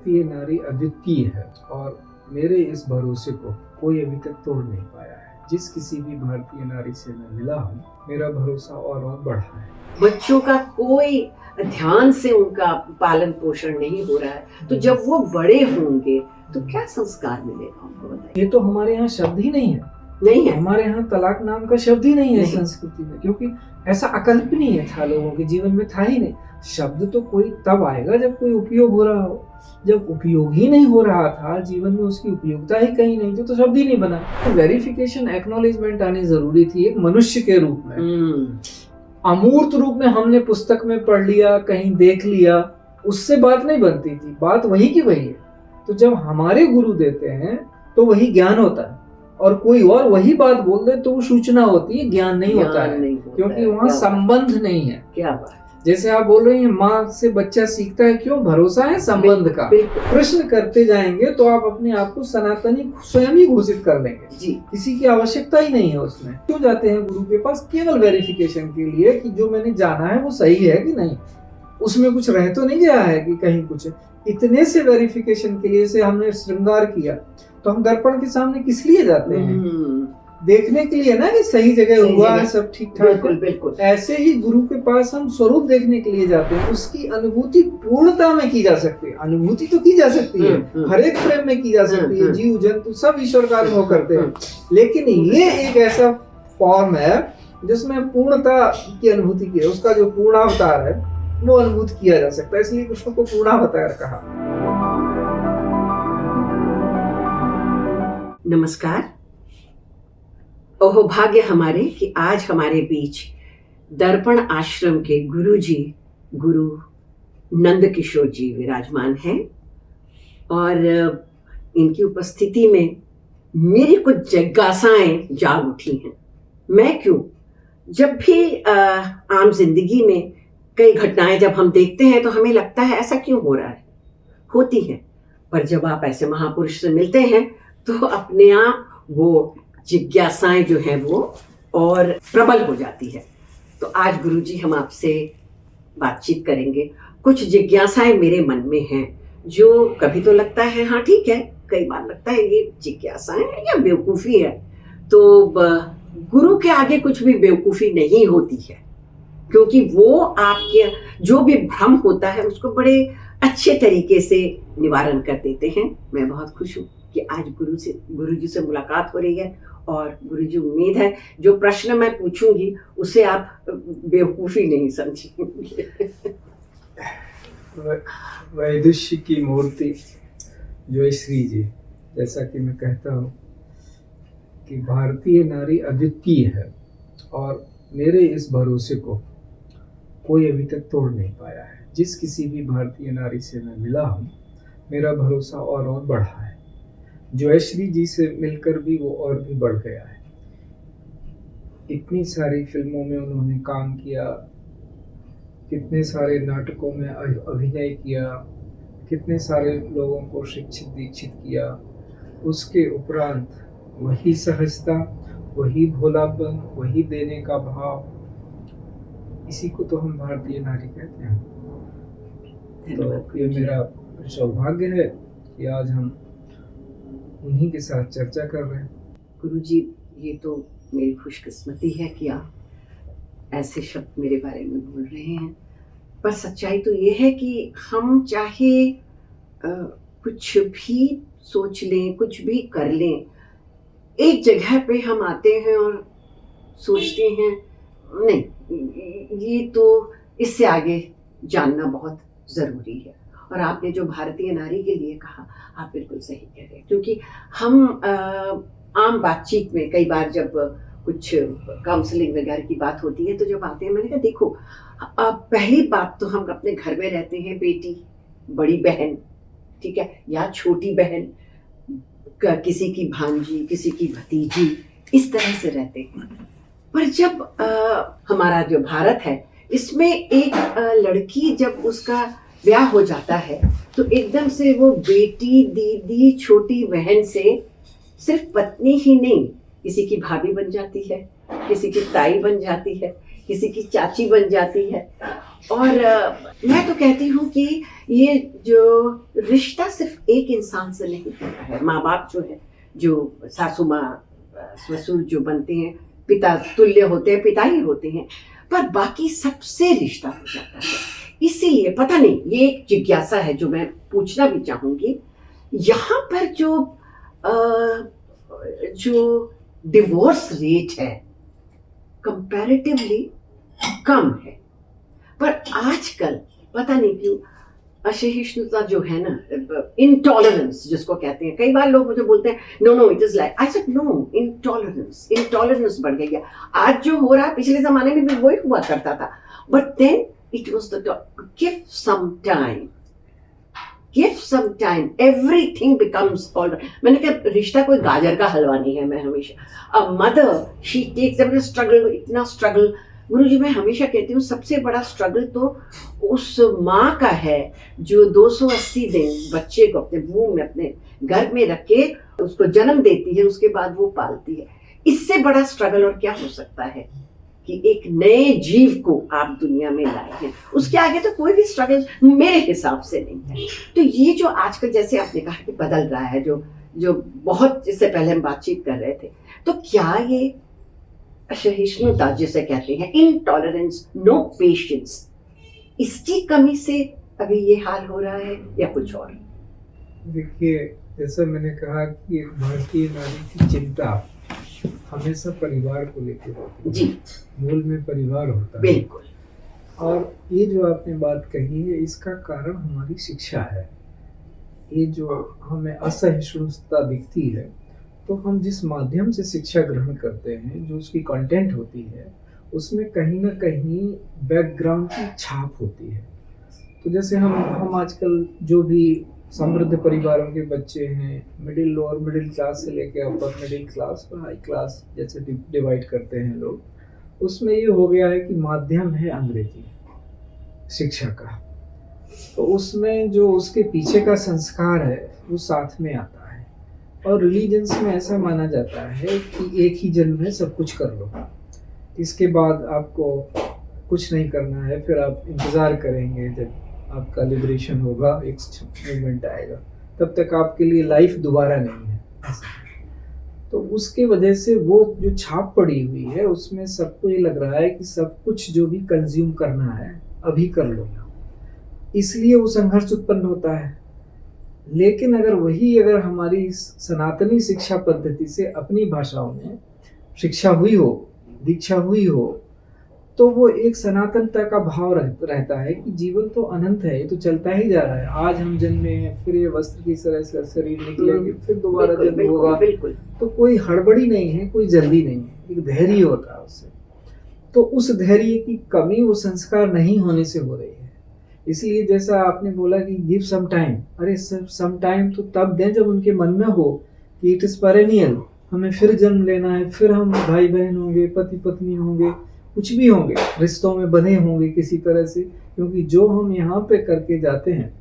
भारतीय नारी अद्वितीय है और मेरे इस भरोसे को कोई अभी तक तोड़ नहीं पाया है। जिस किसी भी भारतीय नारी से मैं मिला हूँ, मेरा भरोसा और बढ़ा है। बच्चों का कोई ध्यान से उनका पालन पोषण नहीं हो रहा है, तो जब वो बड़े होंगे तो क्या संस्कार मिलेगा उनको, बताइए। ये तो हमारे यहाँ शब्द ही नहीं है। नहीं है, हमारे यहाँ तलाक नाम का शब्द ही नहीं है संस्कृति में, क्योंकि ऐसा अकल्पनीय था, लोगों के जीवन में था ही नहीं। शब्द तो कोई तब आएगा जब कोई उपयोग हो रहा हो। जब उपयोग ही नहीं हो रहा था, जीवन में उसकी उपयोगिता ही कहीं नहीं थी, तो शब्द ही नहीं बना। तो वेरिफिकेशन, एक्नॉलेजमेंट आनी जरूरी थी एक मनुष्य के रूप में। अमूर्त रूप में हमने पुस्तक में पढ़ लिया, कहीं देख लिया, उससे बात नहीं बनती थी। बात वही की वही है। तो जब हमारे गुरु देते हैं तो वही ज्ञान होता है, और कोई और वही बात बोल दे तो वो सूचना होती है, ज्ञान नहीं होता है, क्योंकि वहाँ संबंध नहीं है। क्या बात। जैसे आप बोल रही हैं, माँ से बच्चा सीखता है, क्यों? भरोसा है संबंध का। प्रश्न करते जाएंगे तो आप अपने आप को सनातनी स्वयं ही घोषित कर लेंगे जी। किसी की आवश्यकता ही नहीं है उसमें। क्यों जाते हैं गुरु के पास? केवल वेरिफिकेशन के लिए कि जो मैंने जाना है वो सही है कि नहीं, उसमें कुछ रह तो नहीं गया है कि कहीं कुछ। इतने से वेरिफिकेशन के लिए से हमने श्रृंगार किया, तो हम दर्पण के सामने किस लिए जाते हैं? देखने के लिए ना कि सही जगह हुआ है, सब ठीक ठाक है। बिल्कुल ऐसे ही गुरु के पास हम स्वरूप देखने के लिए जाते हैं। उसकी अनुभूति पूर्णता में की जा सकती है। अनुभूति तो की जा सकती है, हर एक प्रेम में की जा सकती है। जीव जंतु सब ईश्वर का अनुभव करते हैं, लेकिन ये एक ऐसा फॉर्म है जिसमें पूर्णता की अनुभूति की है। उसका जो पूर्णावतार है वो अनुभूत किया जा सकता है, इसलिए कृष्ण को पूर्णावतार कहा। नमस्कार। ओहो भाग्य हमारे कि आज हमारे बीच दर्पण आश्रम के गुरुजी, गुरु नंद किशोर जी विराजमान हैं, और इनकी उपस्थिति में मेरी कुछ जिज्ञासाएं जाग उठी हैं। मैं क्यों, जब भी आम जिंदगी में कई घटनाएं जब हम देखते हैं तो हमें लगता है ऐसा क्यों हो रहा है, होती है, पर जब आप ऐसे महापुरुष से मिलते हैं तो अपने आप वो जिज्ञासाएं जो हैं वो और प्रबल हो जाती है। तो आज गुरुजी हम आपसे बातचीत करेंगे। कुछ जिज्ञासाएं मेरे मन में हैं, जो कभी तो लगता है हाँ ठीक है, कई बार लगता है ये जिज्ञासाएं है या बेवकूफ़ी है। तो गुरु के आगे कुछ भी बेवकूफ़ी नहीं होती है, क्योंकि वो आपके जो भी भ्रम होता है उसको बड़े अच्छे तरीके से निवारण कर देते हैं। मैं बहुत खुश हूँ कि आज गुरुजी से मुलाकात हो रही है, और गुरुजी उम्मीद है जो प्रश्न मैं पूछूंगी उसे आप बेवकूफ़ी नहीं समझेंगे। वैदुष्य की मूर्ति जो श्री जी, जैसा कि मैं कहता हूँ कि भारतीय नारी अद्वितीय है और मेरे इस भरोसे को कोई अभी तक तोड़ नहीं पाया है। जिस किसी भी भारतीय नारी से मैं मिला हूँ, मेरा भरोसा और बढ़ा है। जयश्री जी से मिलकर भी वो और भी बढ़ गया है। इतनी सारी फिल्मों में उन्होंने काम किया, कितने सारे नाटकों में अभिनय किया, कितने सारे लोगों को शिक्षित दीक्षित किया। उसके उपरांत वही सहजता, वही भोलापन, वही देने का भाव, इसी को तो हम भारतीय नारी कहते हैं। तो ये मेरा सौभाग्य है कि आज हम उन्हीं के साथ चर्चा कर रहे हैं। गुरुजी, ये तो मेरी खुशकिस्मती है कि आप ऐसे शब्द मेरे बारे में बोल रहे हैं, पर सच्चाई तो ये है कि हम चाहे कुछ भी सोच लें, कुछ भी कर लें, एक जगह पे हम आते हैं और सोचते हैं नहीं, ये तो इससे आगे जानना बहुत ज़रूरी है। और आपने जो भारतीय नारी के लिए कहा, आप बिल्कुल सही कह रहे हैं, क्योंकि हम आम बातचीत में कई बार जब कुछ काउंसलिंग वगैरह की बात होती है तो जब आते हैं, मैंने कहा देखो, पहली बात तो हम अपने घर में रहते हैं, बेटी, बड़ी बहन, ठीक है, या छोटी बहन, किसी की भांजी, किसी की भतीजी, इस तरह से रहते हैं। पर जब हमारा जो भारत है, इसमें एक लड़की जब उसका ब्याह हो जाता है तो एकदम से वो बेटी, दीदी, छोटी बहन से सिर्फ पत्नी ही नहीं, किसी की भाभी बन जाती है, किसी की ताई बन जाती है, किसी की चाची बन जाती है। और मैं तो कहती हूँ कि ये जो रिश्ता सिर्फ एक इंसान से नहीं होता है। माँ बाप जो है, जो सासू माँ ससुर जो बनते हैं, पिता तुल्य होते हैं, पिता ही होते हैं, पर बाकी सबसे रिश्ता हो जाता है। इसीलिए पता नहीं, ये एक जिज्ञासा है जो मैं पूछना भी चाहूंगी। यहाँ पर जो डिवोर्स रेट है कंपैरेटिवली कम है, पर आजकल पता नहीं क्यों असहिष्णुता जो है ना, इंटॉलरेंस जिसको कहते हैं, कई बार लोग मुझे बोलते हैं no no it is like, I said no, intolerance बढ़ गई है। आज जो हो रहा है, पिछले जमाने में भी वही हुआ करता था, but then it was the give some time everything becomes all. मैंने कहा रिश्ता कोई गाजर का हलवा नहीं है। मैं हमेशा a mother she takes struggle, इतना स्ट्रगल। गुरुजी, मैं हमेशा कहती हूँ सबसे बड़ा स्ट्रगल तो उस माँ का है जो 280 दिन बच्चे को अपने वूम में, अपने घर में रख के उसको जन्म देती है, उसके बाद वो पालती है। इससे बड़ा स्ट्रगल और क्या हो सकता है कि एक नए जीव को आप दुनिया में लाए हैं। उसके आगे तो कोई भी स्ट्रगल मेरे हिसाब से नहीं है। तो ये जो आजकल जैसे आपने कहा कि बदल रहा है, जो बहुत, इससे पहले हम बातचीत कर रहे थे, तो क्या ये असहिष्णुता जिसे कहते हैं, इनटॉलरेंस, नो पेशेंस, इसकी कमी से अभी ये हाल हो रहा है या कुछ और? देखिए, जैसा मैंने कहा कि एक भारतीय नारी की चिंता हमेशा परिवार को लेकर होती है। जी, मूल में परिवार होता है। बिल्कुल। और ये जो आपने बात कही है, इसका कारण हमारी शिक्षा है। ये जो हमें असहिष्णुता दिखती है, तो हम जिस माध्यम से शिक्षा ग्रहण करते हैं, जो उसकी कंटेंट होती है, उसमें कहीं ना कहीं बैकग्राउंड की छाप होती है। तो जैसे हम आजकल जो भी समृद्ध परिवारों के बच्चे हैं, लोअर मिडिल क्लास से लेकर अपर मिडिल क्लास और हाई क्लास जैसे डिवाइड करते हैं लोग, उसमें ये हो गया है कि माध्यम है अंग्रेजी शिक्षा का। तो उसमें जो उसके पीछे का संस्कार है वो साथ में आता है। और रिलीजन्स में ऐसा माना जाता है कि एक ही जन्म में सब कुछ कर लो, इसके बाद आपको कुछ नहीं करना है, फिर आप इंतज़ार करेंगे जब आपका लिबरेशन होगा, एक मोमेंट आएगा, तब तक आपके लिए लाइफ दोबारा नहीं है। तो उसके वजह से वो जो छाप पड़ी हुई है, उसमें सबको ये लग रहा है कि सब कुछ जो भी कंज्यूम करना है अभी कर लो, इसलिए वो संघर्ष उत्पन्न होता है। लेकिन अगर हमारी सनातनी शिक्षा पद्धति से अपनी भाषाओं में शिक्षा हुई हो, दीक्षा हुई हो, तो वो एक सनातनता का भाव रहता है कि जीवन तो अनंत है, ये तो चलता ही जा रहा है। आज हम जन्मे हैं, फिर ये वस्त्र की तरह से शरीर निकलेंगे, फिर दोबारा जन्म होगा। तो कोई हड़बड़ी नहीं है, कोई जल्दी नहीं है, एक धैर्य होता है उससे। तो उस धैर्य की कमी वो संस्कार नहीं होने से हो रही है। इसलिए जैसा आपने बोला कि गिव सम टाइम, अरे सम टाइम तो तब दें जब उनके मन में हो कि इट इज पेरेनियल, हमें फिर जन्म लेना है, फिर हम भाई बहन होंगे, पति पत्नी होंगे, कुछ भी होंगे, रिश्तों में बंधे होंगे किसी तरह से, क्योंकि जो हम यहाँ पे करके जाते हैं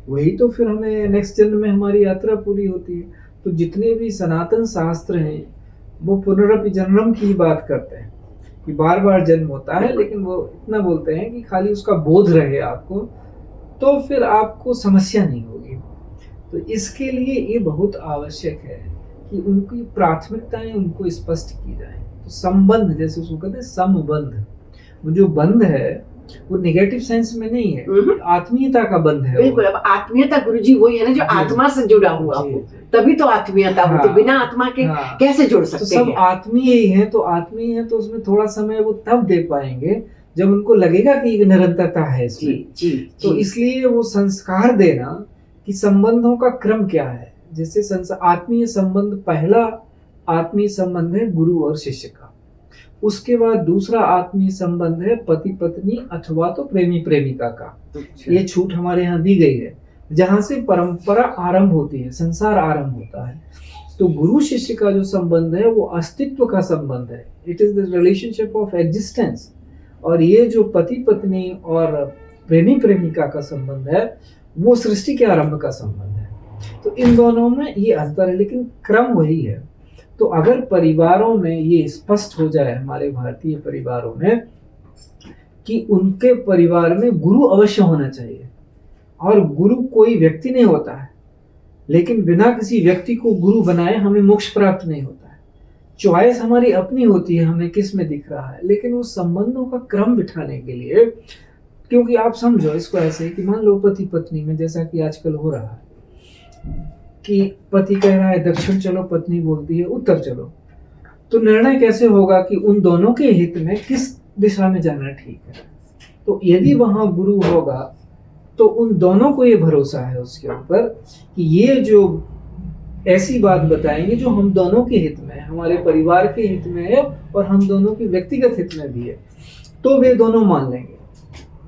वही तो फिर हमें नेक्स्ट जन्म में हमारी यात्रा पूरी होती है। तो जितने भी सनातन शास्त्र हैं वो पुनरपि जन्म की बात करते हैं कि बार बार जन्म होता है, लेकिन वो इतना बोलते हैं कि खाली उसका बोध रहे आपको, तो फिर आपको समस्या नहीं होगी। तो इसके लिए ये बहुत आवश्यक है कि उनकी प्राथमिकताएं उनको स्पष्ट की जाए। तो संबंध, जैसे उसको कहते हैं समबंध, वो जो बंध है वो नेगेटिव सेंस में नहीं है, आत्मीयता का बंध है। बिल्कुल। अब आत्मीयता गुरुजी वही है ना जो आत्मा से जुड़ा हुआ हो, तभी तो आत्मीयता होती है। बिना आत्मा के कैसे जुड़ सकते हैं? तो सब आत्मीय ही है, तो आत्मीय है तो उसमें थोड़ा समय वो तब दे पाएंगे जब उनको लगेगा कि निरंतरता है इसमें। तो इसलिए वो संस्कार देना कि संबंधों का क्रम क्या है। जैसे आत्मीय संबंध, पहला आत्मीय संबंध है गुरु और शिष्य का, उसके बाद दूसरा आत्मीय संबंध है पति पत्नी अथवा तो प्रेमी प्रेमिका का। ये छूट हमारे यहाँ दी गई है, जहाँ से परंपरा आरंभ होती है, संसार आरंभ होता है। तो गुरु शिष्य का जो संबंध है वो अस्तित्व का संबंध है, it is the relationship of existence. और ये जो पति पत्नी और प्रेमी प्रेमिका का संबंध है वो सृष्टि के आरंभ का संबंध है। तो इन दोनों में ये अंतर है, लेकिन क्रम वही है। तो अगर परिवारों में ये स्पष्ट हो जाए, हमारे भारतीय परिवारों में, कि उनके परिवार में गुरु अवश्य होना चाहिए। और गुरु कोई व्यक्ति नहीं होता है, लेकिन बिना किसी व्यक्ति को गुरु बनाए हमें मोक्ष प्राप्त नहीं होता है। चॉइस हमारी अपनी होती है, हमें किस में दिख रहा है, लेकिन उस संबंधों का क्रम बिठाने के लिए, क्योंकि आप समझो इसको ऐसे कि मान लो पति पत्नी में, जैसा कि आजकल हो रहा है कि पति कह रहा है दक्षिण चलो, पत्नी बोलती है उत्तर चलो, तो निर्णय कैसे होगा कि उन दोनों के हित में किस दिशा में जाना ठीक है। तो यदि वहां गुरु होगा तो उन दोनों को ये भरोसा है उसके ऊपर कि ये जो ऐसी बात बताएंगे जो हम दोनों के हित में है, हमारे परिवार के हित में है और हम दोनों के व्यक्तिगत हित में भी है, तो वे दोनों मान लेंगे।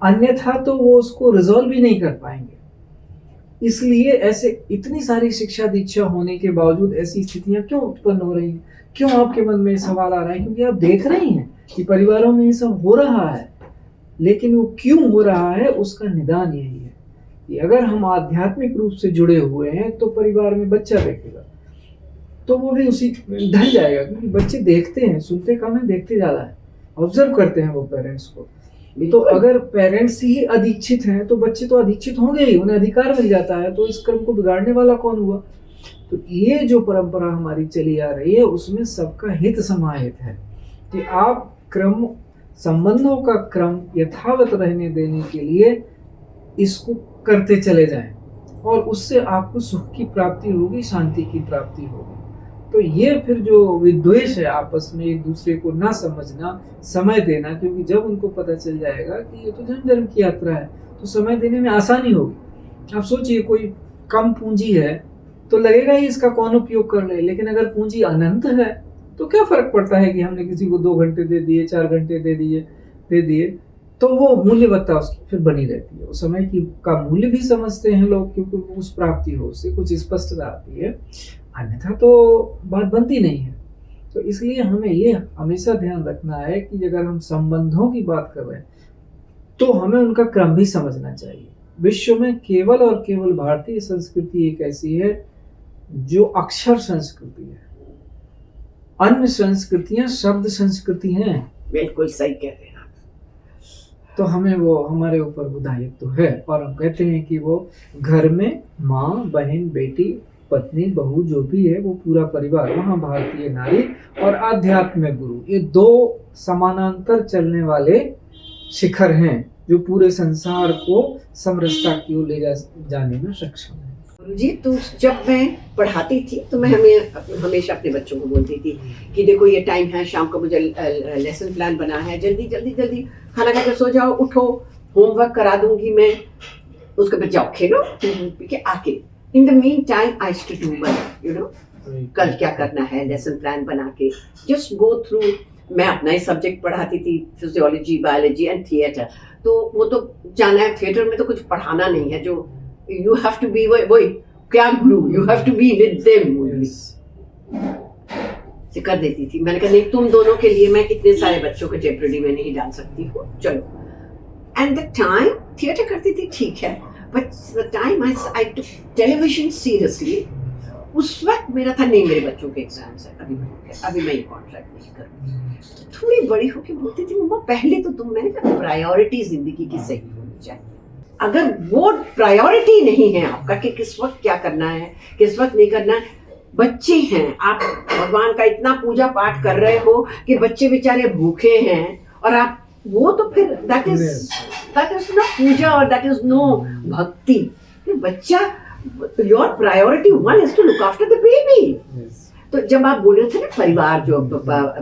अन्यथा तो वो उसको रिजॉल्व भी नहीं कर पाएंगे। इसलिए ऐसे इतनी सारी शिक्षा दीक्षा होने के बावजूद ऐसी स्थितियां क्यों उत्पन्न हो रही हैं? क्यों आपके मन में सवाल आ रहा है? क्योंकि आप देख रहे हैं कि परिवारों में ये सब हो रहा है, लेकिन वो क्यों हो रहा है उसका निदान यही है कि अगर हम आध्यात्मिक रूप से जुड़े हुए हैं तो परिवार में बच्चा देखेगा तो वो भी उसी ढल जाएगा, क्योंकि बच्चे देखते हैं, सुनते कम है, देखते ज्यादा है, ऑब्जर्व करते हैं वो पेरेंट्स को। तो अगर पेरेंट्स ही अधीक्षित हैं तो बच्चे तो अधीक्षित होंगे ही, उन्हें अधिकार मिल जाता है, तो इस क्रम को बिगाड़ने वाला कौन हुआ? तो ये जो परंपरा हमारी चली आ रही है उसमें सबका हित समाहित है कि आप क्रम, संबंधों का क्रम यथावत रहने देने के लिए इसको करते चले जाएं और उससे आपको सुख की प्राप्ति होगी, शांति की प्राप्ति होगी। तो ये फिर जो विद्वेष है आपस में, एक दूसरे को ना समझना, समय देना, क्योंकि जब उनको पता चल जाएगा कि ये तो जन्म जन्म की यात्रा है तो समय देने में आसानी होगी। आप सोचिए कोई कम पूंजी है तो लगेगा ही इसका कौन उपयोग कर ले, लेकिन अगर पूंजी अनंत है तो क्या फर्क पड़ता है कि हमने किसी को 2 घंटे दे दिए, 4 घंटे दे दिए, तो वो मूल्यवत्ता उसकी फिर बनी रहती है। उस समय की का मूल्य भी समझते हैं लोग, क्योंकि उस प्राप्ति हो उससे कुछ स्पष्टता आती है, अन्यथा तो बात बनती नहीं है। तो इसलिए हमें ये हमेशा ध्यान रखना है कि अगर हम संबंधों की बात कर रहे हैं तो हमें उनका क्रम भी समझना चाहिए। विश्व में केवल और केवल भारतीय संस्कृति एक ऐसी है जो अक्षर संस्कृति है, अन्य संस्कृतियां शब्द संस्कृति हैं। बिल्कुल सही कह रहे हैं आप। तो हमें वो, हमारे ऊपर वो दायित्व तो है, और हम कहते हैं कि वो घर में माँ, बहन, बेटी, पत्नी, बहू जो भी है वो पूरा परिवार, वहाँ भारतीय नारी और आध्यात्मिक गुरु, ये 2 समानांतर चलने वाले शिखर हैं जो पूरे संसार को समरसता की ओर ले जाने में सक्षम है। गुरुजी, तो जब मैं पढ़ाती थी तो मैं हमेशा अपने बच्चों को बोलती थी कि देखो ये टाइम है, शाम को मुझे लेसन प्लान बना है, जल्दी जल्दी जल्दी खाना खाकर सो जाओ, उठो, होमवर्क करा दूंगी मैं, उसके बाद जाओ खेलो, के आके in the mean time I to do my कल क्या करना है, लेसन प्लान बना के जस्ट गो थ्रू। मैं अपना ही सब्जेक्ट पढ़ाती थी, फिजियोलॉजी, बायोलॉजी एंड थिएटर, तो वो तो जाना है, थिएटर में तो कुछ पढ़ाना नहीं है, जो you have to be वही क्या गुरु, you have to be with them only। से कर देती थी। मैंने कहा नहीं, तुम दोनों के लिए मैं इतने सारे बच्चों को जेपरेडी में नहीं डाल सकती हूँ, चलो। एंड द टाइम थिएटर करती थी, ठीक है, but the time I took television seriously, उस वक्त मेरा था नहीं, मेरे बच्चों के एग्जाम्स है, अभी मैं ये कॉन्ट्रैक्ट नहीं करूँगी। थोड़ी बड़ी होकर बोलती थी मम्मा पहले तो तुम, मैंने कहा प्रायोरिटी जिंदगी की सही होनी चाहिए। अगर वो प्रायोरिटी नहीं है आपका कि किस वक्त क्या करना है, किस वक्त नहीं करना है, बच्चे हैं, आप भगवान का इतना पूजा पाठ कर रहे हो कि बच्चे बेचारे भूखे हैं और आप वो, तो फिर दैट इज नो पूजा और दैट इज नो भक्ति। बच्चा, your priority 1 is to look after the baby। तो जब आप बोल रहे थे ना परिवार, जो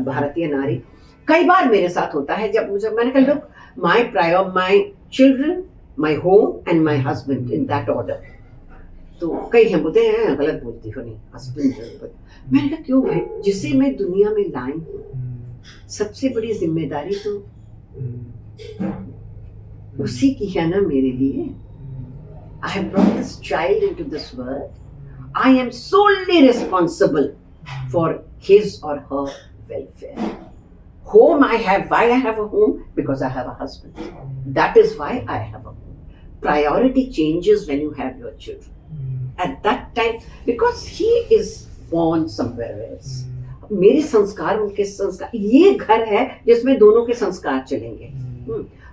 भारतीय नारी, कई बार मेरे साथ होता है जब मुझे, मैंने कहा look, my children, my home and my husband in that order। तो कई हैं बोलते हैं गलत बोलती हो, नहीं हस्बैंड। मैंने कहा क्यों भाई, जिसे मैं दुनिया में लाई हूँ, सबसे बड़ी जिम्मेदारी तो उसी की है ना मेरे लिए। I have brought this child into this world, I am solely responsible for his or her welfare। Home I have, why I have a home? Because I have a husband, that is why I have a home। Priority changes when you have your children at that time, because he is born somewhere else। मेरे संस्कार, उनके संस्कार, ये घर है जिसमें दोनों के संस्कार चलेंगे।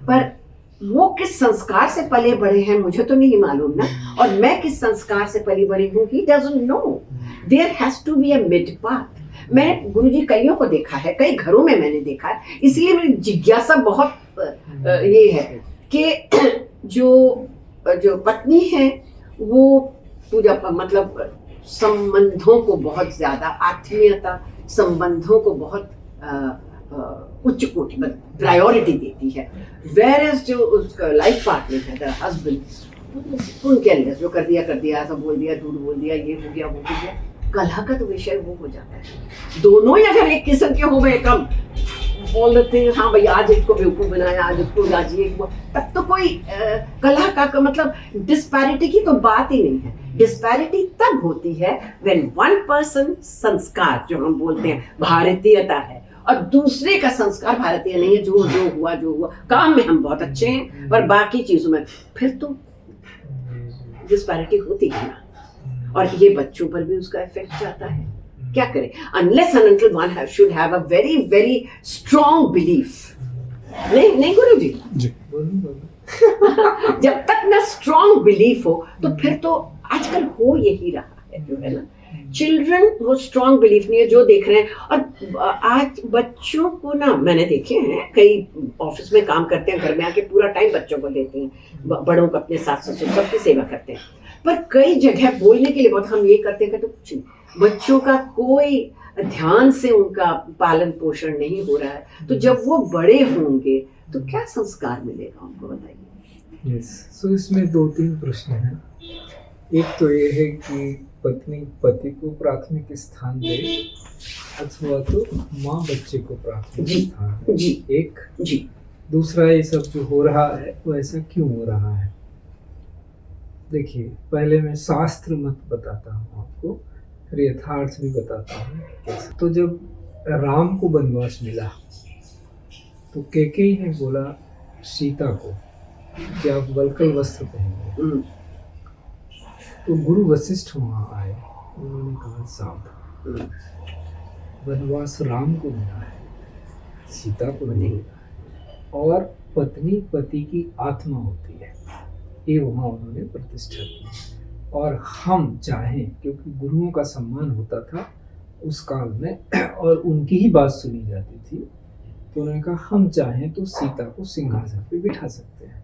पर वो किस संस्कार से पले बड़े हैं मुझे तो नहीं मालूम ना, और मैं किस संस्कार से पली बड़ी हूँ, he doesn't know. There has to be a mid path. मैं गुरुजी कईयों को देखा है, कई घरों में मैंने देखा है, इसलिए मेरी जिज्ञासा बहुत ये है कि जो पत्नी है वो पूजा मतलब संबंधों को बहुत ज्यादा, आत्मीयता संबंधों को बहुत उच्च कोटि में प्रायोरिटी देती है, वेयर एज जो उसका लाइफ पार्टनर है द हस्बैंड उनके अंदर जो कर दिया, ऐसा बोल दिया, झूठ बोल दिया, ये हो गया वो हो गया, कलह का तो विषय वो हो जाता है। दोनों ही अगर एक किस्म के हो गए कम बोल देते हैं, हाँ भाई आज इसको बेवकूफ बनाया, आज उसको आज ये, तब तो कोई कलह का मतलब डिस्पैरिटी की तो बात ही नहीं है। डिस्पैरिटी तब होती है व्हेन वन पर्सन संस्कार जो हम बोलते हैं भारतीयता है और दूसरे का संस्कार भारतीय नहीं है, जो हुआ काम में हम बहुत अच्छे हैं पर बाकी चीजों में फिर तो डिस्पैरिटी होती है ना, और ये बच्चों पर भी उसका इफेक्ट जाता है। क्या करें, unless and until one should have a very very strong belief. नहीं गुरुजी जी जब तक ना स्ट्रॉन्ग बिलीफ हो तो फिर तो आजकल हो यही रहा है जो है ना, चिल्ड्रन वो स्ट्रॉन्ग बिलीफ नहीं है जो देख रहे हैं। और आज बच्चों को ना मैंने देखे हैं, कई ऑफिस में काम करते हैं, घर में आके पूरा टाइम बच्चों को देते हैं, बड़ों को अपने सास ससुर सबकी सेवा करते हैं, पर कई जगह बोलने के लिए बहुत हम ये करते हैं तो कुछ नहीं, बच्चों का कोई ध्यान से उनका पालन पोषण नहीं हो रहा है, तो जब वो बड़े होंगे तो क्या संस्कार मिलेगा उनको, बताइए। यस, सो इसमें 2-3 प्रश्न हैं। एक तो ये है कि पत्नी पति को प्राथमिक स्थान दे अथवा तो माँ बच्चे को प्राथमिक स्थान दे। जी एक जी। दूसरा, ये सब जो हो रहा है वो ऐसा क्यों हो रहा है? देखिए, पहले मैं शास्त्र मत बताता हूँ आपको, फिर यथार्थ भी बताता हूँ कैसे। तो जब राम को वनवास मिला तो कैकेयी ने बोला सीता को कि आप वल्कल वस्त्र पहनिए। तो गुरु वशिष्ठ वहाँ आए, उन्होंने कहा सावधान, वनवास राम को मिला है, सीता को नहीं मिला है, और पत्नी पति की आत्मा होती है, ये वहाँ उन्होंने प्रतिष्ठा की। और हम चाहें, क्योंकि गुरुओं का सम्मान होता था उस काल में और उनकी ही बात सुनी जाती थी, तो उन्होंने कहा हम चाहें तो सीता को सिंहासन पे बिठा सकते हैं,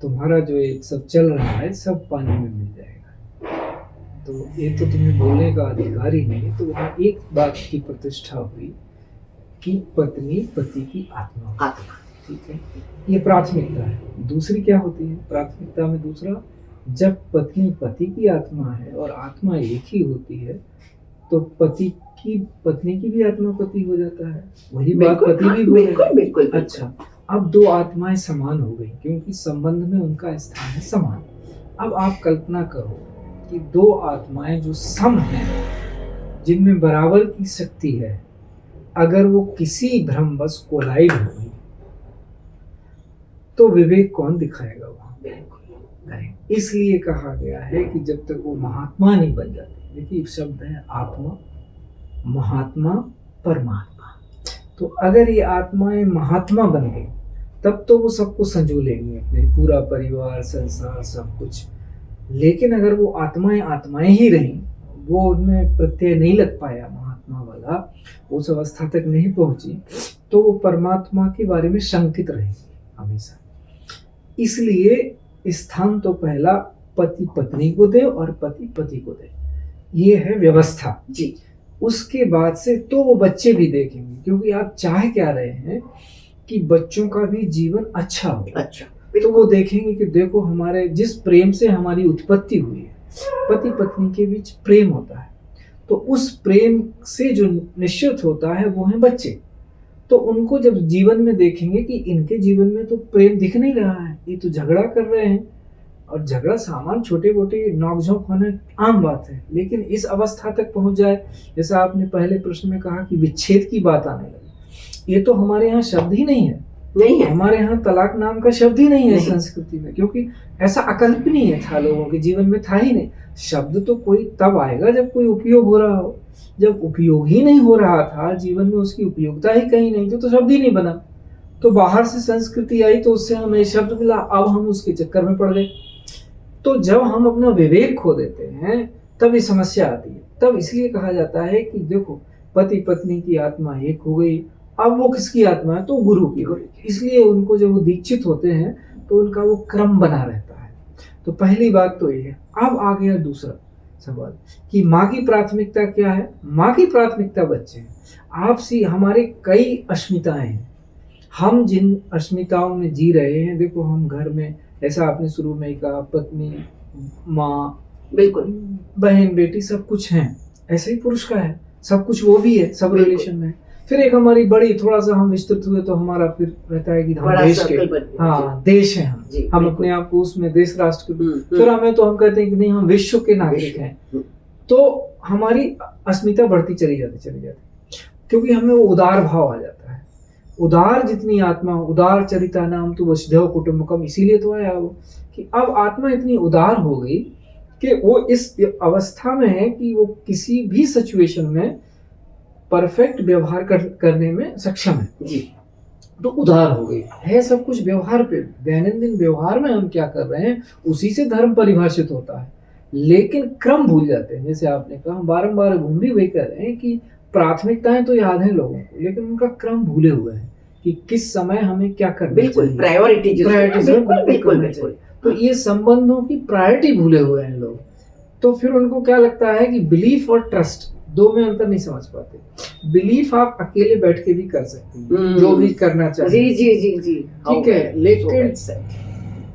तुम्हारा जो ये सब चल रहा है सब पानी में मिल जाएगा, तो ये तो तुम्हें बोलने का अधिकार ही नहीं। तो वहाँ एक बात की प्रतिष्ठा हुई कि पत्नी पति की आत्मा, ठीक है, ये प्राथमिकता है। दूसरी क्या होती है प्राथमिकता में? दूसरा, जब पत्नी पति की आत्मा है और आत्मा एक ही होती है तो पत्नी की भी आत्मा पति हो जाता है, वही बात पति भी बोले। बिल्कुल। अच्छा, अब 2 आत्माएं समान हो गई क्योंकि संबंध में उनका स्थान है समान। अब आप कल्पना करो कि 2 आत्माएं जो सम हैं, जिनमें बराबर की शक्ति है, अगर वो किसी भ्रमवश कोलाइड हो गई तो विवेक कौन दिखाएगा वहां? इसलिए कहा गया है कि जब तक वो महात्मा नहीं बन जाते, देखिए शब्द है आत्मा, महात्मा, परमात्मा, तो अगर ये आत्माएं महात्मा बन गई तब तो वो सबको संजो लेंगे, अपने पूरा परिवार, संसार, सब कुछ। लेकिन अगर वो आत्माएं ही रहीं, वो उनमें प्रत्यय नहीं लग पाया महात्मा वाला, उस अवस्था तक नहीं पहुंची, तो वो परमात्मा के बारे में शंकित रहेंगे हमेशा। इसलिए स्थान तो पहला पति पत्नी को दे और पति पति को दे, ये है व्यवस्था जी। उसके बाद से तो वो बच्चे भी देखेंगे, क्योंकि आप चाह क्या रहे हैं कि बच्चों का भी जीवन अच्छा हो। अच्छा, तो वो देखेंगे कि देखो हमारे जिस प्रेम से हमारी उत्पत्ति हुई है, पति पत्नी के बीच प्रेम होता है, तो उस प्रेम से जो निश्चित होता है वो है बच्चे। तो उनको जब जीवन में देखेंगे कि इनके जीवन में तो प्रेम दिख नहीं रहा है, ये तो झगड़ा कर रहे हैं, और झगड़ा सामान छोटे मोटे नोकझोंक होना आम बात है, लेकिन इस अवस्था तक पहुंच जाए, जैसा आपने पहले प्रश्न में कहा कि विच्छेद की बात आने लगी, ये तो हमारे यहाँ शब्द ही नहीं है। हमारे यहाँ तलाक नाम का शब्द ही नहीं है संस्कृति में, क्योंकि ऐसा अकल्पनीय था, लोगों के जीवन में था ही नहीं। शब्द तो कोई तब आएगा जब कोई उपयोग हो रहा हो, जब उपयोग ही नहीं हो रहा था जीवन में, उसकी उपयोगिता ही कहीं नहीं थी, तो शब्द ही नहीं बना। तो बाहर से संस्कृति आई तो उससे हमें शब्द मिला, अब हम उसके चक्कर में पड़ गए। तो जब हम अपना विवेक खो देते हैं तब ये समस्या आती है। तब इसलिए कहा जाता है कि देखो, पति पत्नी की आत्मा एक हो गई, अब वो किसकी आत्मा है, तो गुरु की हो गई। इसलिए उनको जब वो दीक्षित होते हैं तो उनका वो क्रम बना रहता है। तो पहली बात तो ये है। अब आ गया दूसरा सवाल कि माँ की प्राथमिकता क्या है। माँ की प्राथमिकता बच्चे हैं। आपसी हमारे कई अस्मिताएं हैं, हम जिन अस्मिताओं में जी रहे हैं। देखो, हम घर में, ऐसा आपने शुरू में ही कहा, पत्नी, माँ, बिल्कुल, बहन, बेटी, सब कुछ हैं। ऐसे ही पुरुष का है, सब कुछ वो भी है, सब बिल्कुल। रिलेशन में। फिर एक हमारी बड़ी, थोड़ा सा हम विस्तृत हुए तो हमारा फिर रहता है कि हम बड़ा देश सर्कल के, बन गया। हाँ, देश हैं जी, हम बिल्कुल। अपने आप को उसमें देश राष्ट्र के, हम्म, फिर हमें तो हम कहते हैं कि नहीं, हम विश्व के नागरिक विश्व। हैं। तो हमारी अस्मिता बढ़ती चली जाती, क्योंकि हमें वो उदार भाव आ जाता है। उदार जितनी आत्मा, उदार चरिता नाम तो वसुधैव कुटुंबकम, इसीलिए तो आया वो कि अब आत्मा इतनी उदार हो गई कि वो इस अवस्था में है कि वो किसी भी सिचुएशन में परफेक्ट व्यवहार करने में सक्षम है। जी, तो उदार हो गई है। सब कुछ व्यवहार पे, दैनंदिन व्यवहार में हम क्या कर रहे हैं उसी से धर्म परिभाषित होता है, लेकिन क्रम भूल जाते हैं। जैसे आपने कहा, हम बारंबार घूम भी वही कर रहे हैं कि प्राथमिकताएं तो याद है लोगों को, लेकिन उनका क्रम भूले हुए हैं कि किस समय हमें क्या करना बिल्कुल, चाहिए। प्रायोरिटी, बिल्कुल बिल्कुल करना बिल्कुल। तो ये संबंधों की प्रायोरिटी भूले हुए हैं लोग। तो फिर उनको क्या लगता है कि बिलीफ और ट्रस्ट, दो में अंतर नहीं समझ पाते। बिलीफ आप अकेले बैठ के भी कर सकते हैं, जो भी करना जी चाहिए, जी जी जी, ठीक है, लेकिन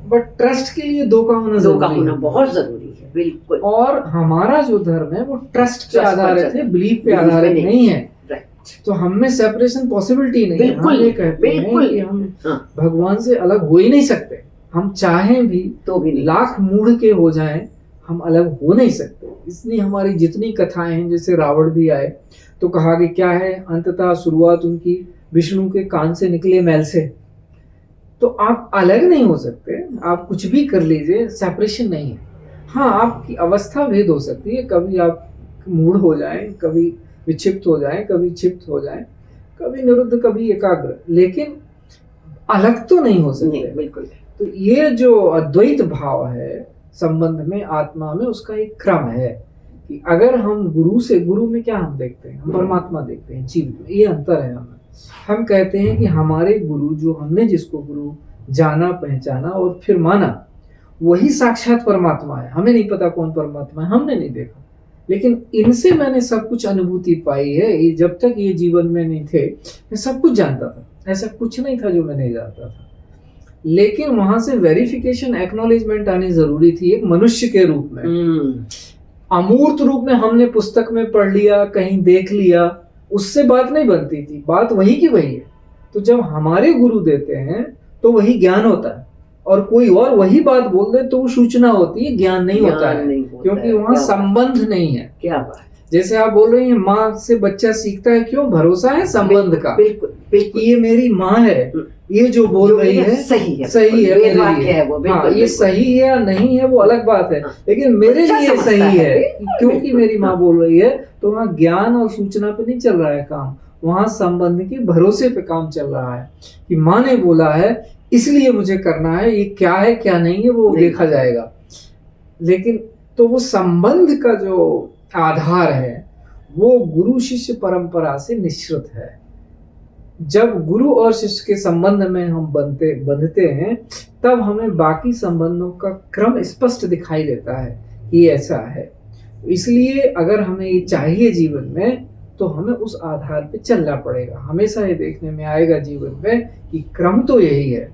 बट ट्रस्ट के लिए दो का होना दो का जरूरी होना है। बहुत जरूरी है, बिल्कुल। और हमारा जो धर्म है वो ट्रस्ट पे Trust पर आधारित चलता है, है, बिलीफ पे belief पे आधारित नहीं। नहीं है। राइट, तो हम में सेपरेशन पॉसिबिलिटी नहीं है। बिल्कुल, हम ये कहते हैं बिल्कुल। कि हम हाँ। भगवान से अलग हो ही नहीं सकते। हम चाहें भी तो भी नहीं। लाख मूढ़ के हो जाएं, हम अलग हो नहीं सकते। इसलिए हमारी जितनी कथाएं हैं, जैसे रावण भी आए तो कहा कि क्या है, अंततः शुरुआत उनकी विष्णु के कान से निकले मैल से। तो आप अलग नहीं हो सकते, आप कुछ भी कर लीजिए, सेपरेशन नहीं है। हाँ, आपकी अवस्था भेद हो सकती है, कभी आप मूढ़ हो जाएं, कभी विक्षिप्त हो जाएं, कभी क्षिप्त हो जाएं, कभी निरुद्ध, कभी एकाग्र, लेकिन अलग तो नहीं हो सकते। नहीं, बिल्कुल। तो ये जो अद्वैत भाव है संबंध में, आत्मा में, उसका एक क्रम है कि अगर हम गुरु से, गुरु में क्या हम देखते हैं, हम परमात्मा देखते हैं जीव में, ये अंतर है हमें। हम कहते हैं कि हमारे गुरु, जो हमने जिसको गुरु जाना, पहचाना और फिर माना, वही साक्षात परमात्मा है। हमें नहीं पता कौन परमात्मा है, हमने नहीं देखा, लेकिन इनसे मैंने सब कुछ अनुभूति पाई है। ये जब तक ये जीवन में नहीं थे, मैं सब कुछ जानता था, ऐसा कुछ नहीं था जो मैं नहीं जानता था। लेकिन वहां से वेरिफिकेशन, एक्नॉलेजमेंट आनी जरूरी थी, एक मनुष्य के रूप में। अमूर्त रूप में हमने पुस्तक में पढ़ लिया, कहीं देख लिया, उससे बात नहीं बनती थी, बात वही की वही है। तो जब हमारे गुरु देते हैं तो वही ज्ञान होता है, और कोई और वही बात बोल दे तो वो सूचना होती है, ज्ञान नहीं होता है, क्योंकि वहां संबंध नहीं है। क्या बात, जैसे आप बोल रहे हैं, माँ से बच्चा सीखता है, क्यों? भरोसा है संबंध का, बिल्कुल बिल्कुल। ये मेरी माँ है, ये जो बोल रही है सही है, सही है मेरे लिए। है वो, हाँ, ये सही है या नहीं है वो अलग बात है, लेकिन मेरे लिए सही है क्योंकि मेरी माँ बोल रही है। तो वहाँ ज्ञान और सूचना पे नहीं चल रहा है काम, वहाँ संबंध के भरोसे पे काम चल रहा है कि माँ ने बोला है इसलिए मुझे करना है, ये क्या है क्या नहीं है वो देखा जाएगा। लेकिन तो वो संबंध का जो आधार है वो गुरु शिष्य परंपरा से निश्चित है। जब गुरु और शिष्य के संबंध में हम बंधते हैं तब हमें बाकी संबंधों का क्रम स्पष्ट दिखाई देता है कि ऐसा है। इसलिए अगर हमें ये चाहिए जीवन में तो हमें उस आधार पे चलना पड़ेगा। हमेशा ये देखने में आएगा जीवन में कि क्रम तो यही है।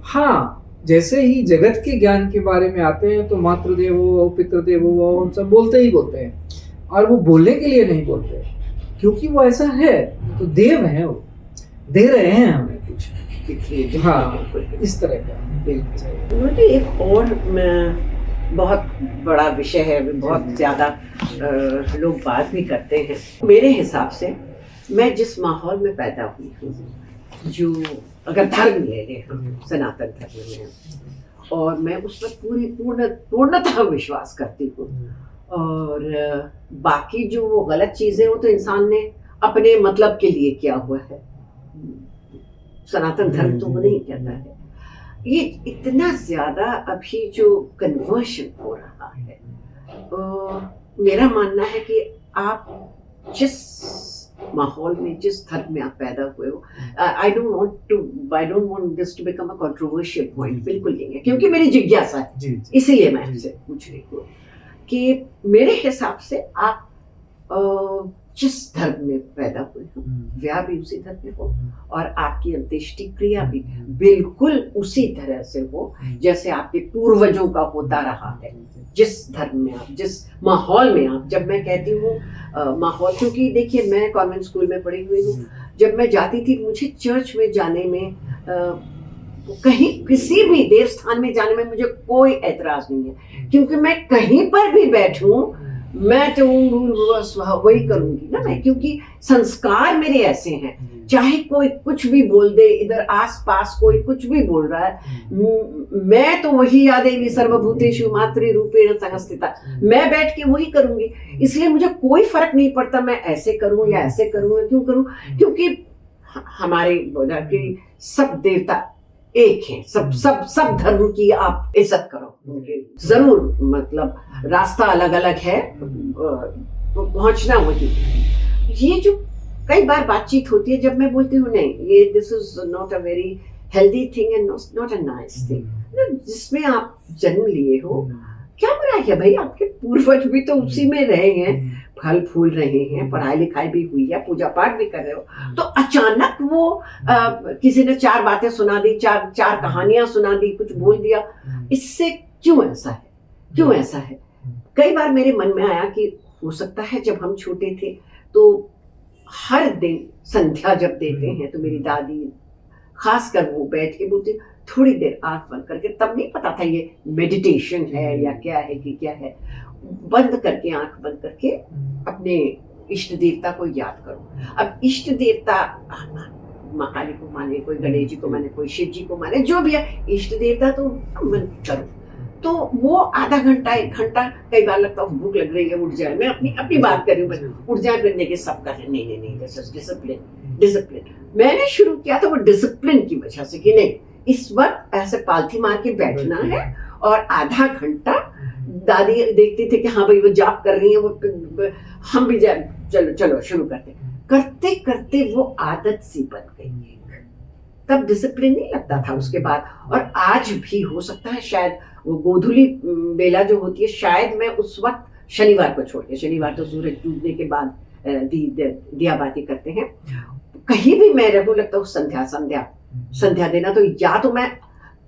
हाँ, जैसे ही जगत के ज्ञान के बारे में आते हैं तो मातृदेवो पितृदेवो हम सब बोलते ही बोलते हैं, और वो बोलने के लिए नहीं बोलते क्योंकि वो ऐसा है, तो देव हैं, वो दे रहे हैं हमें कुछ। हाँ, इस तरह का। मुझे एक और बहुत बड़ा विषय है, बहुत ज्यादा लोग बात भी करते हैं। मेरे हिसाब से मैं जिस माहौल में पैदा हुई हूँ, जो अगर धर्म ले लें हम, सनातन धर्म में, और मैं उस पर पूर्णतः विश्वास करती हूँ। और बाकी जो वो गलत चीजें, वो तो इंसान ने अपने मतलब के लिए किया हुआ है। सनातन धर्म तो वो नहीं कहता है। ये इतना ज्यादा अभी जो कन्वर्शन हो रहा है, मेरा मानना है कि आप जिस माहौल में, जिस धर्म में आप पैदा हुए हो, I don't want this to become a controversial point, बिल्कुल नहीं है, क्योंकि मेरी जिज्ञासा है, इसीलिए मैं आपसे पूछ रही हूँ कि मेरे हिसाब से आप जिस धर्म में पैदा हुए हो, ब्याह भी उसी धर्म में हो, और आपकी अंत्येष्टि क्रिया भी बिल्कुल उसी तरह से हो जैसे आपके पूर्वजों का होता रहा है। जिस धर्म में आप, जिस माहौल में आप, जब मैं कहती हूँ माहौल, क्योंकि देखिए मैं कॉन्वेंट स्कूल में पढ़ी हुई हूँ, जब मैं जाती थी मुझे चर्च में जाने में, कहीं किसी भी देव स्थान में जाने में मुझे कोई ऐतराज नहीं है, क्योंकि मैं कहीं पर भी बैठूं मैं तो वही करूंगी ना मैं, क्योंकि संस्कार मेरे ऐसे हैं, चाहे कोई कुछ भी बोल दे, इधर आस पास कोई कुछ भी बोल रहा है, मैं तो वही या देवी सर्वभूतेषु मातृरूपेण संस्थिता, मैं बैठ के वही करूंगी। इसलिए मुझे कोई फर्क नहीं पड़ता मैं ऐसे करूं या ऐसे करूं या क्यों करूं, क्योंकि हमारे बोला कि सब देवता एक है, सब धर्म की आप इज्जत करो, जरूर मतलब रास्ता अलग अलग है तो पहुंचना वही। ये जो कई बार बातचीत होती है, जब मैं बोलती हूँ नहीं, ये this is not a very healthy thing and not a nice thing, जिसमें आप जन्म लिए हो, क्या बुराई है भाई, आपके पूर्वज भी तो उसी में रहे हैं, फल फूल रहे हैं, पढ़ाई लिखाई भी हुई है, पूजा पाठ भी कर रहे हो, तो अचानक वो किसी ने चार बातें सुना दी, चार कहानियां सुना दी, कुछ बोल दिया, इससे क्यों ऐसा है, क्यों ऐसा है? कई बार मेरे मन में आया कि हो सकता है जब हम छोटे थे तो हर दिन संध्या जब देते हैं तो मेरी दादी खासकर वो बैठ के बोलती थोड़ी देर आंख बंद करके, तब नहीं पता था ये मेडिटेशन है या क्या है कि क्या है, बंद करके आंख बंद करके अपने इष्ट देवता को याद करो। अब इष्ट देवता माँ काली को माने, कोई गणेश जी को माने, कोई शिव जी को माने, जो भी है इष्ट देवता तो मन करो, तो वो आधा घंटा 1 घंटा, कई बार लगता है भूख लग रही है उठ जाए, मैं अपनी बात कर रही हूँ, उठ जाए फिर देखिए सबका है, नहीं दिस इज डिसिप्लिन। मैंने शुरू किया था वो डिसिप्लिन की वजह से कि नहीं, इस वक्त ऐसे पालथी मार के बैठना है, और आधा घंटा दादी देखती थी कि हाँ भाई वो जाप कर रही है, वो हम भी जाए, चलो शुरू करते करते वो आदत सी बन गई है। तब डिसिप्लिन नहीं लगता था उसके बाद, और आज भी हो सकता है शायद वो गोधूली बेला जो होती है, शायद मैं उस वक्त शनिवार को छोड़ के, शनिवार तो सूरज डूबने के बाद दिया बाती करते हैं, कहीं भी मैं रहूं लगता हूँ संध्या देना, तो या तो मैं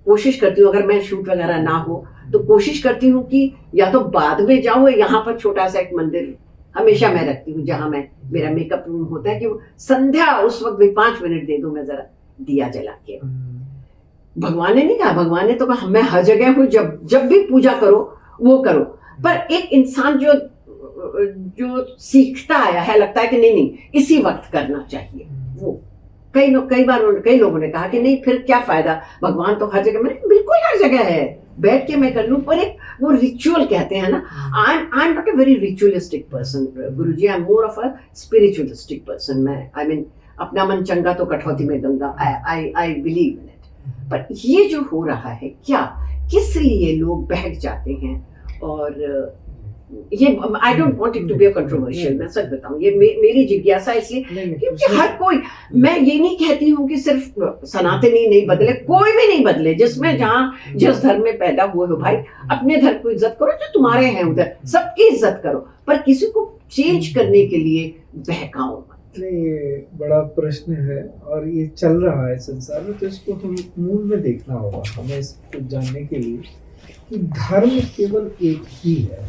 कोशिश करती हूँ, अगर मैं शूट वगैरह ना हो तो कोशिश करती हूँ कि या तो बाद में जाऊँ, यहाँ पर छोटा सा एक मंदिर हमेशा मैं रखती हूँ जहाँ मेरा मेकअप रूम होता है, कि वो संध्या उस वक्त भी 5 मिनट दे दो, मैं जरा दिया जला के। भगवान ने नहीं कहा, भगवान ने तो कहा मैं हर जगह हूँ, जब भी पूजा करो वो करो, पर एक इंसान जो सीखता आया है, लगता है कि नहीं इसी वक्त करना चाहिए, वो कई लोगों ने कहा कि नहीं फिर क्या फायदा, भगवान तो हर जगह, मैंने बिल्कुल हर जगह है, बैठ के मैं कर लूं, पर एक वो रिचुअल कहते हैं ना, I am not a very ritualistic person Guruji, I am more of a spiritualistic person. मैं आई मीन अपना मन चंगा तो कठौती में Ganga, I believe in it. पर ये जो हो रहा है, क्या किस लिए लोग बहक जाते हैं, और ये I don't want it to be a controversial, मैं सच बताऊं, ये मेरी जिज्ञासा इसलिए क्योंकि हर कोई, मैं ये नहीं कहती हूँ कि सिर्फ सनातनी नहीं बदले, कोई भी नहीं बदले, जिसमें जहाँ जिस धर्म में पैदा हुए हो भाई, अपने धर्म को इज्जत करो, जो तुम्हारे हैं उधर सबकी इज्जत करो, पर किसी को चेंज करने के लिए बहकाओ मत। ये बड़ा प्रश्न है और ये चल रहा है संसार में, तो इसको हम मूल में देखना होगा हमें, इसको जानने के लिए कि धर्म केवल एक ही है,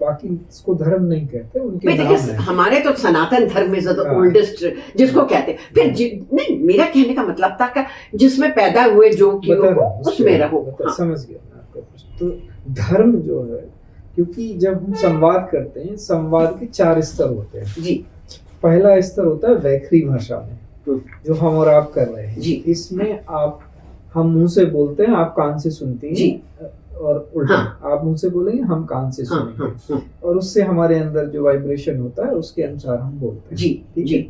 बाकी इसको धर्म नहीं कहते, उनके नाम है। हमारे तो सनातन धर्म इज द ओल्डेस्ट जिसको कहते हैं, फिर नहीं, मेरा कहने का मतलब था कि जिसमें पैदा हुए जो कि उसमें रहो। समझ गया मैं आपका प्रश्न। तो धर्म जो है, क्योंकि जब हम संवाद करते हैं, संवाद के 4 स्तर होते हैं जी। पहला स्तर होता है वैखरी भाषा में, जो हम और आप कर रहे हैं जी। इसमें हम मुंह से बोलते हैं, आप कान से सुनती हैं जी। और उल्टा आप मुंह से बोलेंगे, हम कान से सुनेंगे, और उससे हमारे अंदर जो वाइब्रेशन होता है उसके अनुसार हम बोलते हैं जी। ठीक है।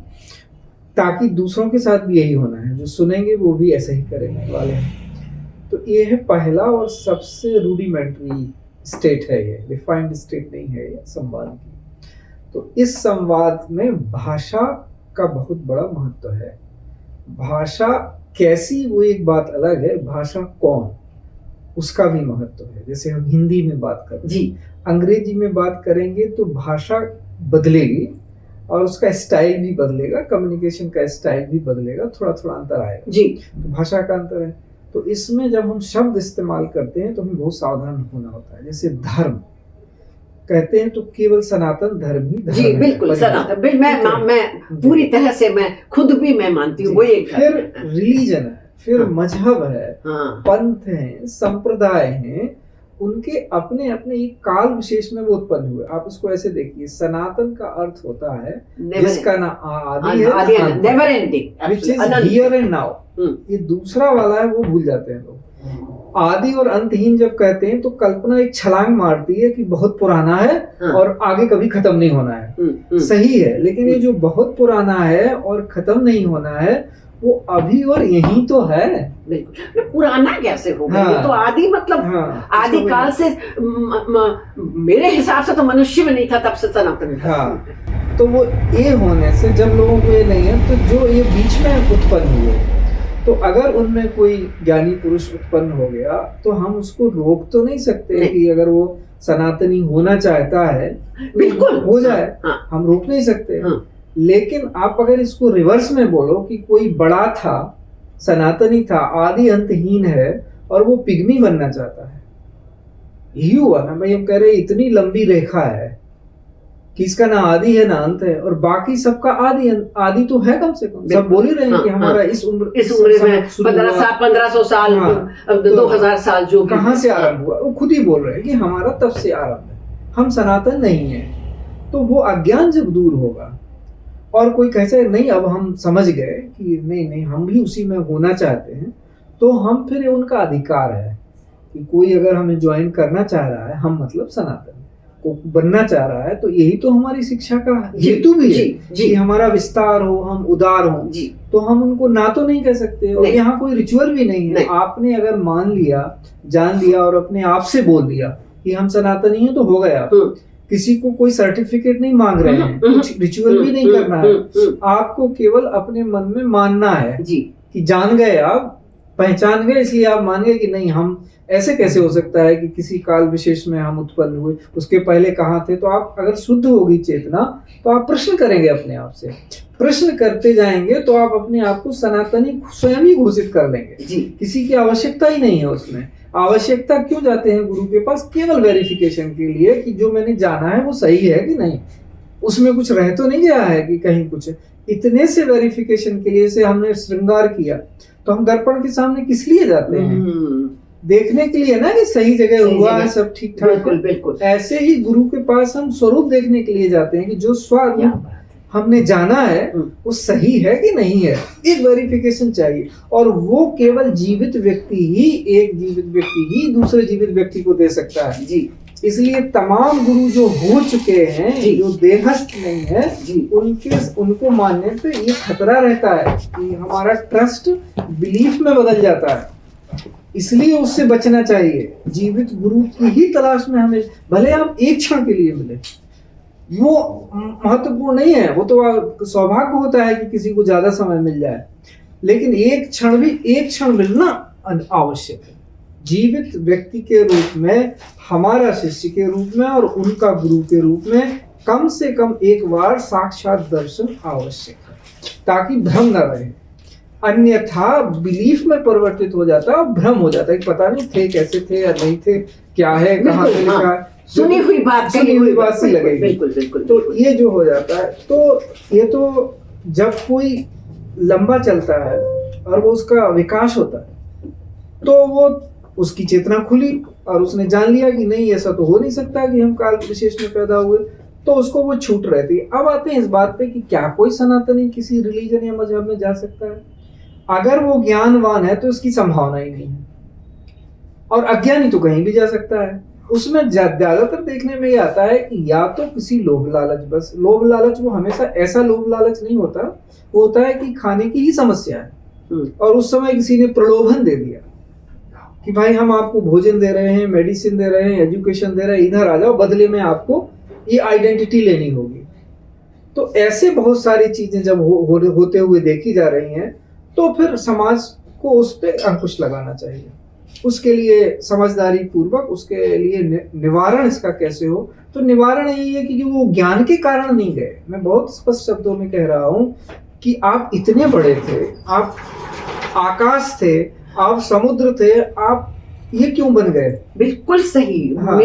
ताकि दूसरों के साथ भी यही होना है, जो सुनेंगे वो भी ऐसा ही करने वाले हैं। तो ये है पहला और सबसे रूडिमेंट्री स्टेट है, ये डिफाइंड स्टेट नहीं है ये संवाद की। तो इस संवाद में भाषा का बहुत बड़ा महत्व है। भाषा कैसी वो एक बात अलग है, भाषा कौन उसका भी महत्व है। जैसे हम हिंदी में बात करते हैं, जी अंग्रेजी में बात करेंगे तो भाषा बदलेगी और उसका स्टाइल भी बदलेगा, कम्युनिकेशन का स्टाइल भी बदलेगा, थोड़ा थोड़ा अंतर आएगा। जी तो भाषा का अंतर है। तो इसमें जब हम शब्द इस्तेमाल करते हैं तो हमें बहुत सावधान होना होता है। जैसे धर्म कहते हैं तो केवल सनातन धर्म ही धर्म जी है, बिल्कुल सनातन, मैं पूरी तरह से मैं खुद भी मैं मानती हूँ वो एक फिर रिलीजन है, फिर हाँ। मजहब है, हाँ पंथ हैं, संप्रदाय हैं, उनके अपने अपने एक काल विशेष में वो उत्पन्न हुए। आप इसको ऐसे देखिए, सनातन का अर्थ होता है जिसका ना आदि है, never ending, which is here and now. ये दूसरा वाला है वो भूल जाते हैं लोग। आदि और अंतहीन जब कहते हैं तो कल्पना एक छलांग मारती है कि बहुत पुराना है और आगे कभी खत्म नहीं होना है। सही है, लेकिन ये जो बहुत पुराना है और खत्म नहीं होना है वो अभी और यही तो है। बिल्कुल, पुराना कैसे होगा? हाँ, ये तो आदि मतलब हाँ, आदि काल से मेरे हिसाब से तो मनुष्य में नहीं था तब से सनातन था। हाँ, तो वो ये होने से जब लोगों को ये नहीं है, तो जो ये बीच में उत्पन्न हुए, तो अगर उनमें कोई ज्ञानी पुरुष उत्पन्न हो गया तो हम उसको रोक तो नहीं सकते नहीं। कि अगर वो सनातनी होना चाहता है बिल्कुल हो जाए, हाँ। हम रोक नहीं सकते। हाँ। लेकिन आप अगर इसको रिवर्स में बोलो कि कोई बड़ा था, सनातनी था, आदि अंतहीन है और वो पिग्मी बनना चाहता है, यही हुआ ना भाई। हम कह रहे इतनी लंबी रेखा है कि इसका ना आदि है ना अंत है, और बाकी सबका आदि तो है कम से कम। सब बोल ही रहे हैं कि हमारा इस उम्र में 1500 साल, 2000 साल जो कहाँ से आरंभ हुआ, वो खुद ही बोल रहे हैं कि हमारा तब से आरंभ है, हम सनातन नहीं है। तो वो अज्ञान जब दूर होगा और कोई कहता है नहीं अब हम समझ गए कि नहीं नहीं हम भी उसी में होना चाहते हैं, तो हम फिर उनका अधिकार है कि कोई अगर हमें ज्वाइन करना चाह रहा है, हम मतलब सनातन को बनना चाह रहा है, तो यही तो हमारी शिक्षा का हेतु भी है कि हमारा विस्तार हो, हम उदार हो। तो हम उनको ना तो नहीं कह सकते, और यहाँ कोई रिचुअल भी नहीं है। आपने अगर मान लिया, जान लिया और अपने आप से बोल दिया कि हम सनातनी हैं तो हो गया। किसी को कोई सर्टिफिकेट नहीं मांग रहे हैं, कुछ रिचुअल भी नहीं करना है, आपको केवल अपने मन में मानना है कि जान गए, आप पहचान गए, इसलिए आप मान गए कि नहीं हम ऐसे कैसे हो सकता है कि किसी काल विशेष में हम उत्पन्न हुए, उसके पहले कहाँ थे। तो आप अगर शुद्ध होगी चेतना तो आप प्रश्न करेंगे अपने आप से, प्रश्न करते जाएंगे तो आप अपने आप को सनातनी स्वयं ही घोषित कर लेंगे। किसी की आवश्यकता ही नहीं है उसमें। आवश्यकता क्यों जाते हैं गुरु के पास? केवल वेरिफिकेशन के लिए कि जो मैंने जाना है वो सही है कि नहीं, उसमें कुछ रह तो नहीं गया है कि कहीं कुछ। इतने से वेरिफिकेशन के लिए से हमने श्रृंगार किया, तो हम दर्पण के सामने किस लिए जाते हैं? देखने के लिए ना कि सही जगह हुआ है, सब ठीक ठाक है। बिल्कुल ऐसे ही गुरु के पास हम स्वरूप देखने के लिए जाते हैं कि जो स्वरूप हमने जाना है वो सही है कि नहीं है। एक वेरिफिकेशन चाहिए, और वो केवल जीवित व्यक्ति ही, एक जीवित व्यक्ति ही दूसरे जीवित व्यक्ति को दे सकता है। इसलिए तमाम गुरु जो हो चुके हैं, जो देहस्थ नहीं है, उनको मानने पे ये खतरा रहता है कि हमारा ट्रस्ट बिलीफ में बदल जाता है। इसलिए उससे बचना चाहिए। जीवित गुरु की ही तलाश में हमें, भले आप एक क्षण के लिए मिले, वो महत्वपूर्ण नहीं है, वो तो सौभाग्य होता है कि किसी को ज्यादा समय मिल जाए, लेकिन एक क्षण मिलना आवश्यक है। जीवित व्यक्ति के रूप में, हमारा शिष्य के रूप में और उनका गुरु के रूप में कम से कम एक बार साक्षात दर्शन आवश्यक है, ताकि भ्रम न रहे। अन्यथा बिलीफ में परिवर्तित हो जाता है, भ्रम हो जाता है कि पता नहीं थे, कैसे थे या नहीं थे, क्या है, कहाँ पे लिखा है, सुनी हुई बात सी लगेगी। बिल्कुल। तो ये जो हो जाता है, तो ये तो जब कोई लंबा चलता है और वो उसका विकास होता है, तो वो उसकी चेतना खुली और उसने जान लिया कि नहीं ऐसा तो हो नहीं सकता कि हम काल विशेष में पैदा हुए, तो उसको वो छूट रहती है। अब आते हैं इस बात पे कि क्या कोई सनातनी किसी रिलीजन या मजहब में जा सकता है? अगर वो ज्ञानवान है तो इसकी संभावना ही नहीं है, और अज्ञानी तो कहीं भी जा सकता है। उसमें ज्यादातर देखने में ये आता है कि या तो किसी लोभ लालच, बस लोभ लालच, वो हमेशा ऐसा लोभ लालच नहीं होता, वो होता है कि खाने की ही समस्या है और उस समय किसी ने प्रलोभन दे दिया कि भाई हम आपको भोजन दे रहे हैं, मेडिसिन दे रहे हैं, एजुकेशन दे रहे हैं, इधर आ जाओ, बदले में आपको ये आइडेंटिटी लेनी होगी। तो ऐसे बहुत सारी चीजें जब होते हुए देखी जा रही हैं, तो फिर समाज को उस पर अंकुश लगाना चाहिए। उसके लिए समझदारी पूर्वक उसके लिए निवारण इसका कैसे हो, तो निवारण यही है कि वो ज्ञान के कारण नहीं गए। मैं बहुत स्पष्ट शब्दों में कह रहा हूं कि आप इतने बड़े थे, आप आकाश थे, आप समुद्र थे, आप ये क्यों बन गए? बिल्कुल सही। हाँ।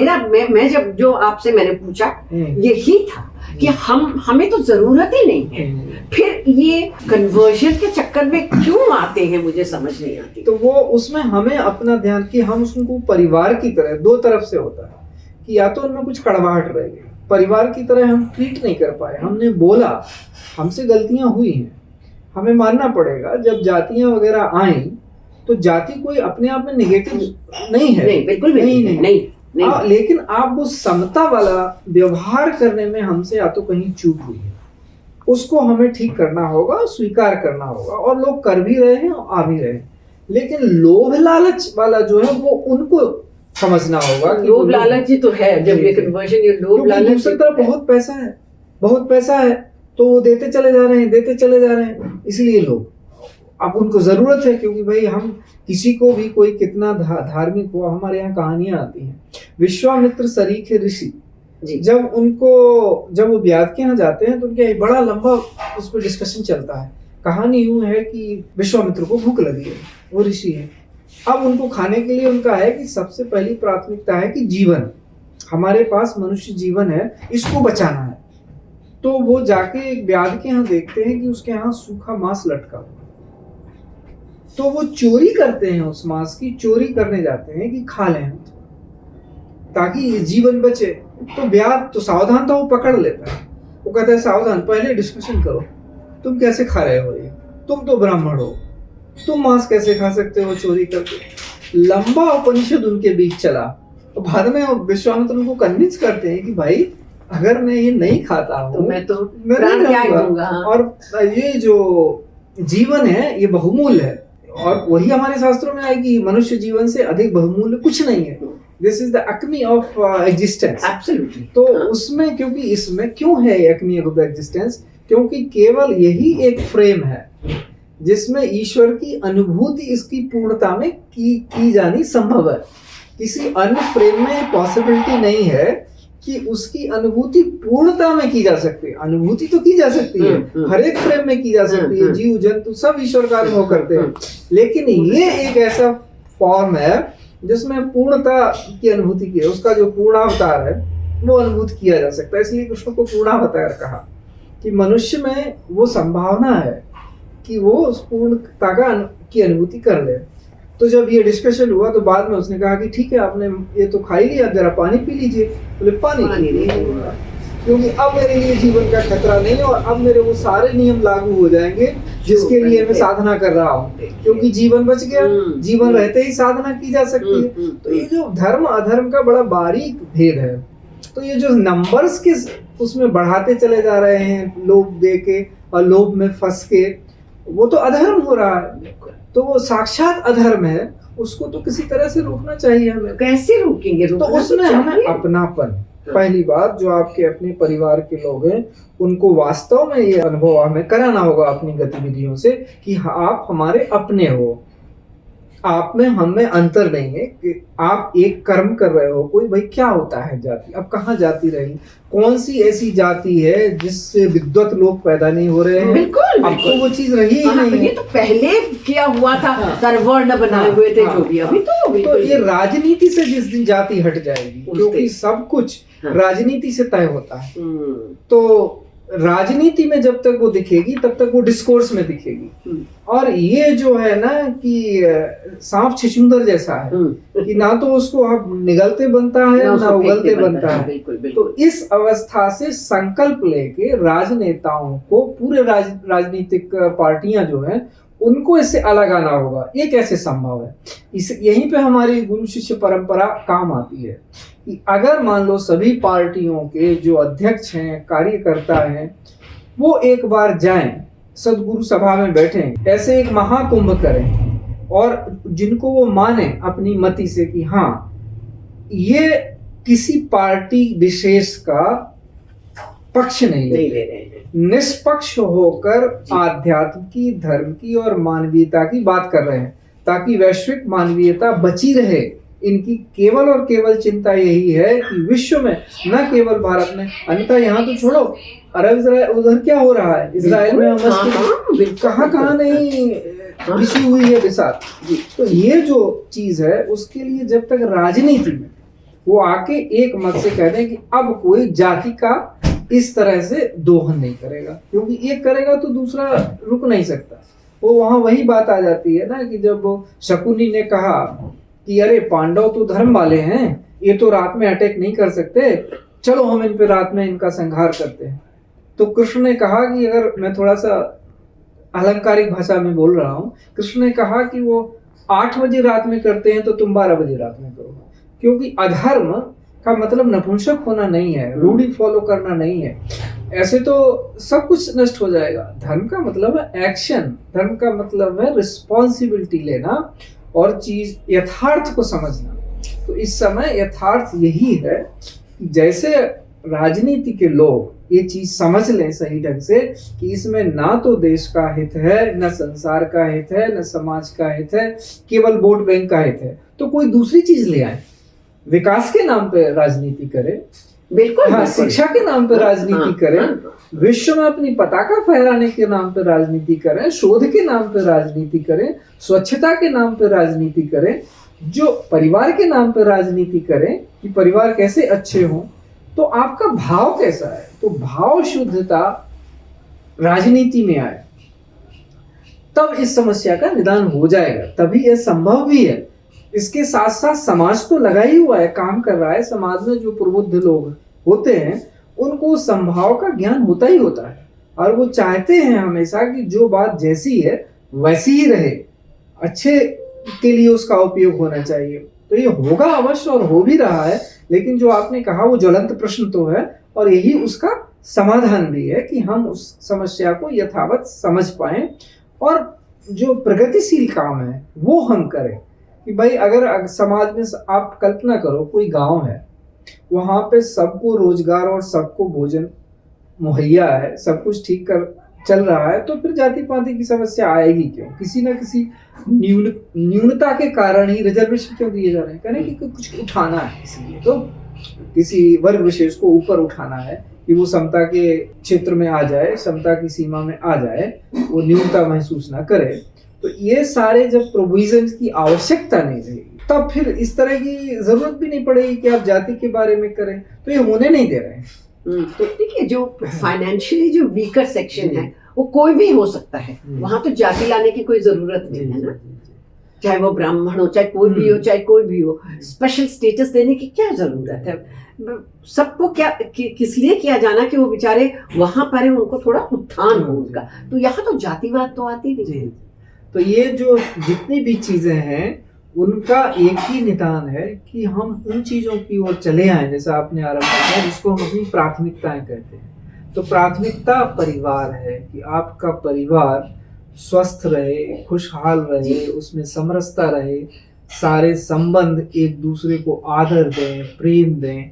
मैं जब जो आपसे मैंने पूछा यही था कि हमें तो जरूरत ही नहीं है, फिर ये कन्वर्जन के चक्कर में क्यों आते हैं, मुझे समझ नहीं आती। तो वो उसमें हमें अपना ध्यान कि हम उसको परिवार की तरह, दो तरफ से होता है कि या तो उनमें कुछ कड़वाहट रह गई, परिवार की तरह हम ट्रीट नहीं कर पाए, हमने बोला, हमसे गलतियां हुई हैं, हमें मानना पड़ेगा। जब जातियां वगैरह आई तो जाति कोई अपने आप में नेगेटिव नहीं है, नहीं, बिल्कुल भी नहीं। लेकिन आप वो समता वाला व्यवहार करने में हमसे या तो कहीं चूक हुई है, उसको हमें ठीक करना होगा, स्वीकार करना होगा, और लोग कर भी रहे हैं और आ भी रहे हैं। लेकिन लोभ लालच वाला जो है वो उनको समझना होगा कि लोभ लालच ही तो है। जब ये कन्वर्जन, ये लोभ लालच, दूसरी तरफ बहुत पैसा है तो वो देते चले जा रहे हैं, इसलिए लोग, अब उनको जरूरत है, क्योंकि भाई हम किसी को भी कोई कितना धार्मिक हो, हमारे यहाँ कहानियां आती हैं, विश्वामित्र सरीखे ऋषि, जब वो व्याध के यहाँ जाते हैं तो उनके बड़ा लंबा उस पर डिस्कशन चलता है। कहानी यूं है कि विश्वामित्र को भूख लगी है, वो ऋषि है, अब उनको खाने के लिए उनका है कि सबसे पहली प्राथमिकता है कि जीवन, हमारे पास मनुष्य जीवन है, इसको बचाना है। तो वो जाके एक व्याध के यहाँ देखते हैं कि उसके यहाँ सूखा मांस लटका, तो वो चोरी करते हैं, उस मांस की चोरी करने जाते हैं कि खा लें ताकि जीवन बचे। तो व्याध तो सावधान था, वो पकड़ लेता है, वो कहता है सावधान, पहले डिस्कशन करो, तुम कैसे खा रहे हो, ये तुम तो ब्राह्मण हो, तुम मांस कैसे खा सकते हो चोरी करके। लंबा उपनिषद उनके बीच चला, तो बाद में विश्वामित्र उनको कन्विंस करते हैं कि भाई अगर मैं ये नहीं खाता हूँ तो मैं प्राण त्याग दूंगा, और ये जो जीवन है ये बहुमूल्य है, और वही हमारे शास्त्रों में है कि मनुष्य जीवन से अधिक बहुमूल्य कुछ नहीं है। This is the acme of existence. Absolutely. तो उसमें, क्योंकि इसमें क्यों है एक्मी ऑफ द एग्जिस्टेंस, क्योंकि केवल यही एक फ्रेम है जिसमें ईश्वर की अनुभूति इसकी पूर्णता में की जानी संभव है। किसी अन्य फ्रेम में पॉसिबिलिटी नहीं है कि उसकी अनुभूति पूर्णता में की जा सकती है। अनुभूति तो की जा सकती है, हर एक फ्रेम में की जा सकती है, जीव जंतु सब ईश्वर का अनुभव करते हैं, लेकिन ये एक ऐसा फॉर्म है जिसमें पूर्णता की अनुभूति की है, उसका जो पूर्णावतार है वो अनुभूत किया जा सकता है। इसलिए कृष्ण को पूर्णावतार कहा कि मनुष्य में वो संभावना है कि वो उस पूर्णता की अनुभूति कर ले। तो जब ये डिस्कशन हुआ तो बाद में उसने कहा कि ठीक है, आपने ये तो खा ही लिया, जरा पानी पी लीजिए। बोले पानी नहीं होगा, क्योंकि अब मेरे लिए जीवन का खतरा नहीं है और अब मेरे वो सारे नियम लागू हो जाएंगे जिसके लिए मैं साधना कर रहा हूँ, क्योंकि जीवन बच गया, जीवन रहते ही साधना की जा सकती है। तो ये जो धर्म अधर्म का बड़ा बारीक भेद है, तो ये जो नंबर्स के उसमें बढ़ाते चले जा रहे हैं लोभ दे के और लोभ में फंस के, वो तो अधर्म हो रहा है। तो वो साक्षात अधर्म है, उसको तो किसी तरह से रोकना चाहिए हमें। कैसे रोकेंगे? तो उसमें हमें अपनापन, पहली बात, जो आपके अपने परिवार के लोग हैं उनको वास्तव में ये अनुभव हमें कराना होगा अपनी गतिविधियों से कि आप हमारे अपने हो, आप में हम में अंतर नहीं है कि आप एक कर्म कर रहे हो। कोई भाई क्या होता है जाति, अब कहाँ जाति रही, कौन सी ऐसी जाति है जिससे विद्वत लोग पैदा नहीं हो रहे हैं? बिल्कुल, अब तो वो चीज रही ही नहीं है। ये तो पहले किया हुआ था, वर्ण बनाए हुए थे जो भी, अभी तो ये राजनीति से जिस दिन जाति हट जाएगी, क्योंकि सब कुछ राजनीति से तय होता है, तो राजनीति में जब तक वो दिखेगी तब तक वो डिस्कोर्स में दिखेगी। और ये जो है ना कि सांप छछूंदर जैसा है कि ना तो उसको आप निगलते बनता है ना उगलते बनता है। बिल्कुल। तो इस अवस्था से संकल्प लेके राजनेताओं को, पूरे राजनीतिक पार्टियां जो हैं उनको इससे अलग आना होगा। ये कैसे संभव है? इस यहीं पे हमारी गुरु शिष्य परंपरा काम आती है कि अगर मान लो सभी पार्टियों के जो अध्यक्ष हैं, कार्यकर्ता हैं, वो एक बार जाएं, सदगुरु सभा में बैठें, ऐसे एक महाकुंभ करें और जिनको वो माने अपनी मति से कि हाँ ये किसी पार्टी विशेष का पक्ष नहीं ले रहे हैं, निष्पक्ष होकर आध्यात्म की, धर्म की और मानवीयता की बात कर रहे हैं, ताकि वैश्विक मानवीयता बची रहे। इनकी केवल और केवल चिंता यही है कि विश्व में, न केवल भारत में, अन्यथा यहाँ तो छोड़ो, अरब इजराइल उधर क्या हो रहा है, इसराइल में कहाँ कहाँ नहीं बिछी हुई है बिसात। तो ये जो चीज है उसके लिए जब तक राजनीति में वो आके एक मत से कह दें कि अब कोई जाति का इस तरह से दोहन नहीं करेगा, क्योंकि एक करेगा तो दूसरा रुक नहीं सकता। वो वहां वही बात आ जाती है ना कि जब शकुनी ने कहा कि अरे पांडव तो धर्म वाले हैं, ये तो रात में अटैक नहीं कर सकते, चलो हम इन पे रात में इनका संहार करते हैं। तो कृष्ण ने कहा कि, अगर मैं थोड़ा सा अलंकारिक भाषा में बोल रहा हूँ, कृष्ण ने कहा कि वो 8 बजे रात में करते हैं तो तुम 12 बजे रात में करो, क्योंकि अधर्म का मतलब नपुंसक होना नहीं है, रूढ़ी फॉलो करना नहीं है। ऐसे तो सब कुछ नष्ट हो जाएगा। धर्म का मतलब है एक्शन, धर्म का मतलब है रिस्पॉन्सिबिलिटी लेना और चीज यथार्थ को समझना। तो इस समय यथार्थ यही है कि जैसे राजनीति के लोग ये चीज समझ लें सही ढंग से कि इसमें ना तो देश का हित है, न संसार का हित है, न समाज का हित है, केवल वोट बैंक का हित है, तो कोई दूसरी चीज ले आए, विकास के नाम पे राजनीति करे, बिल्कुल हाँ, शिक्षा के नाम पे राजनीति करें, विश्व में अपनी पताका फहराने के नाम पे राजनीति करें, शोध के नाम पे राजनीति करें, स्वच्छता के नाम पे राजनीति करें, जो परिवार के नाम पे राजनीति करें कि परिवार कैसे अच्छे हों, तो आपका भाव कैसा है? तो भाव शुद्धता राजनीति में आए तब इस समस्या का निदान हो जाएगा, तभी यह संभव भी है। इसके साथ साथ समाज तो लगा ही हुआ है, काम कर रहा है। समाज में जो प्रबुद्ध लोग होते हैं उनको संभाव का ज्ञान होता ही होता है और वो चाहते हैं हमेशा कि जो बात जैसी है वैसी ही रहे, अच्छे के लिए उसका उपयोग होना चाहिए। तो ये होगा अवश्य और हो भी रहा है, लेकिन जो आपने कहा वो ज्वलंत प्रश्न तो है और यही उसका समाधान भी है कि हम उस समस्या को यथावत समझ पाएं और जो प्रगतिशील काम है वो हम करें। कि भाई अगर समाज में आप कल्पना करो कोई गांव है, वहां पे सबको रोजगार और सबको भोजन मुहैया है, सब कुछ ठीक कर चल रहा है, तो फिर जाति पाति की समस्या आएगी क्यों? किसी ना किसी न्यूनता के कारण ही रिजर्वेशन क्यों दिए जा रहे हैं? कहने कि कुछ उठाना है, इसलिए तो किसी वर्ग विशेष को ऊपर उठाना है कि वो समता के क्षेत्र में आ जाए, समता की सीमा में आ जाए, वो न्यूनता महसूस ना करे। तो ये सारे जब प्रोविजन की आवश्यकता नहीं रहेगी तब फिर इस तरह की जरूरत भी नहीं पड़ेगी कि आप जाति के बारे में करें, तो ये होने नहीं दे रहे हैं। तो देखिए जो फाइनेंशियली जो वीकर सेक्शन है वो कोई भी हो सकता है, वहां तो जाति लाने की कोई जरूरत नहीं है ना, चाहे वो ब्राह्मण हो, चाहे कोई भी हो, चाहे कोई भी हो, स्पेशल स्टेटस देने की क्या जरूरत है? सबको क्या किस लिए किया जाना कि वो बेचारे वहां पर है, उनको थोड़ा उत्थान हो उनका। तो यहाँ तो जातिवाद तो आती नहीं। तो ये जो जितनी भी चीजें हैं उनका एक ही निदान है कि हम उन चीजों की ओर चले आए, जैसा आपने आरंभ किया, जिसको हम अपनी प्राथमिकताएं कहते हैं। तो प्राथमिकता परिवार है कि आपका परिवार स्वस्थ रहे, खुशहाल रहे, उसमें समरसता रहे, सारे संबंध एक दूसरे को आदर दें, प्रेम दें,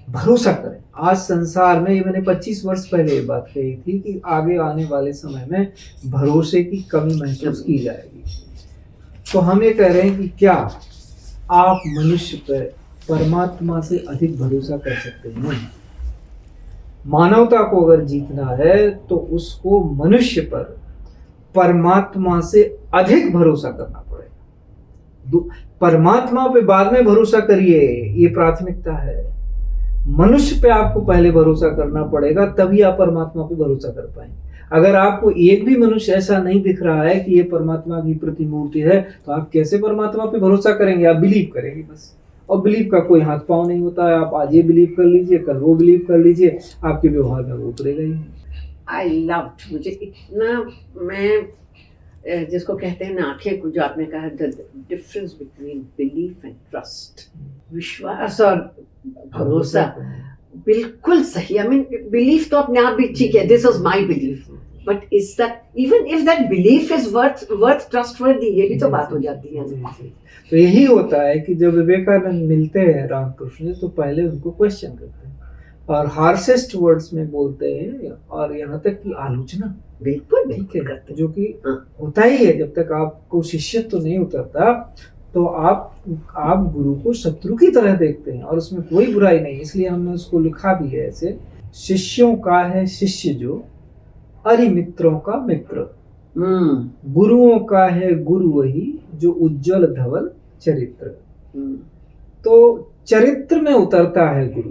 भरोसा करें। आज संसार में, ये मैंने 25 वर्ष पहले ये बात कही थी कि आगे आने वाले समय में भरोसे की कमी महसूस की जाएगी। तो हम ये कह रहे हैं कि क्या आप मनुष्य पर परमात्मा से अधिक भरोसा कर सकते हैं? मानवता को अगर जीतना है तो उसको मनुष्य पर परमात्मा से अधिक भरोसा करना पड़ेगा। परमात्मा पे बाद में भरोसा करिए, ये प्राथमिकता है। मनुष्य पे आपको पहले भरोसा करना पड़ेगा, तभी आप परमात्मा पे भरोसा कर पाएंगे। अगर आपको एक भी मनुष्य ऐसा नहीं दिख रहा है कि ये परमात्मा की प्रतिमूर्ति है, तो आप कैसे परमात्मा पे भरोसा करेंगे? आप बिलीव करेंगे बस, और बिलीव का कोई हाथ पांव नहीं होता है। आप आज ये बिलीव कर लीजिए, कल वो बिलीव कर लीजिए, आपके व्यवहार में वो उतरेगा ही नहीं। आई लव, मुझे इतना, मैं जिसको कहते हैं ना आंखें को, जो आपने कहा the difference between belief and trust, विश्वास और भरोसा, बिल्कुल सही। आई मीन बिलीफ तो अपने आप भी ठीक है, this is my belief, but is that, even if that belief is worth trustworthy, ये भी तो बात हो जाती है। तो यही होता है कि जब विवेकानंद मिलते हैं रामकृष्ण से तो पहले उनको क्वेश्चन करते हैं और हार्शेस्ट वर्ड्स में बोलते हैं, और यहाँ तक कि आलोचना, बिल्कुल ठीक है, करते हैं। जो कि होता ही है। जब तक आपको शिष्यत्व तो नहीं उतरता तो आप गुरु को शत्रु की तरह देखते हैं, और उसमें कोई बुराई नहीं, इसलिए हमने उसको लिखा भी है ऐसे, शिष्यों का है शिष्य जो, अरि मित्रों का मित्र, गुरुओं का है गुरु वही जो उज्जवल धवल चरित्र। तो चरित्र में उतरता है गुरु,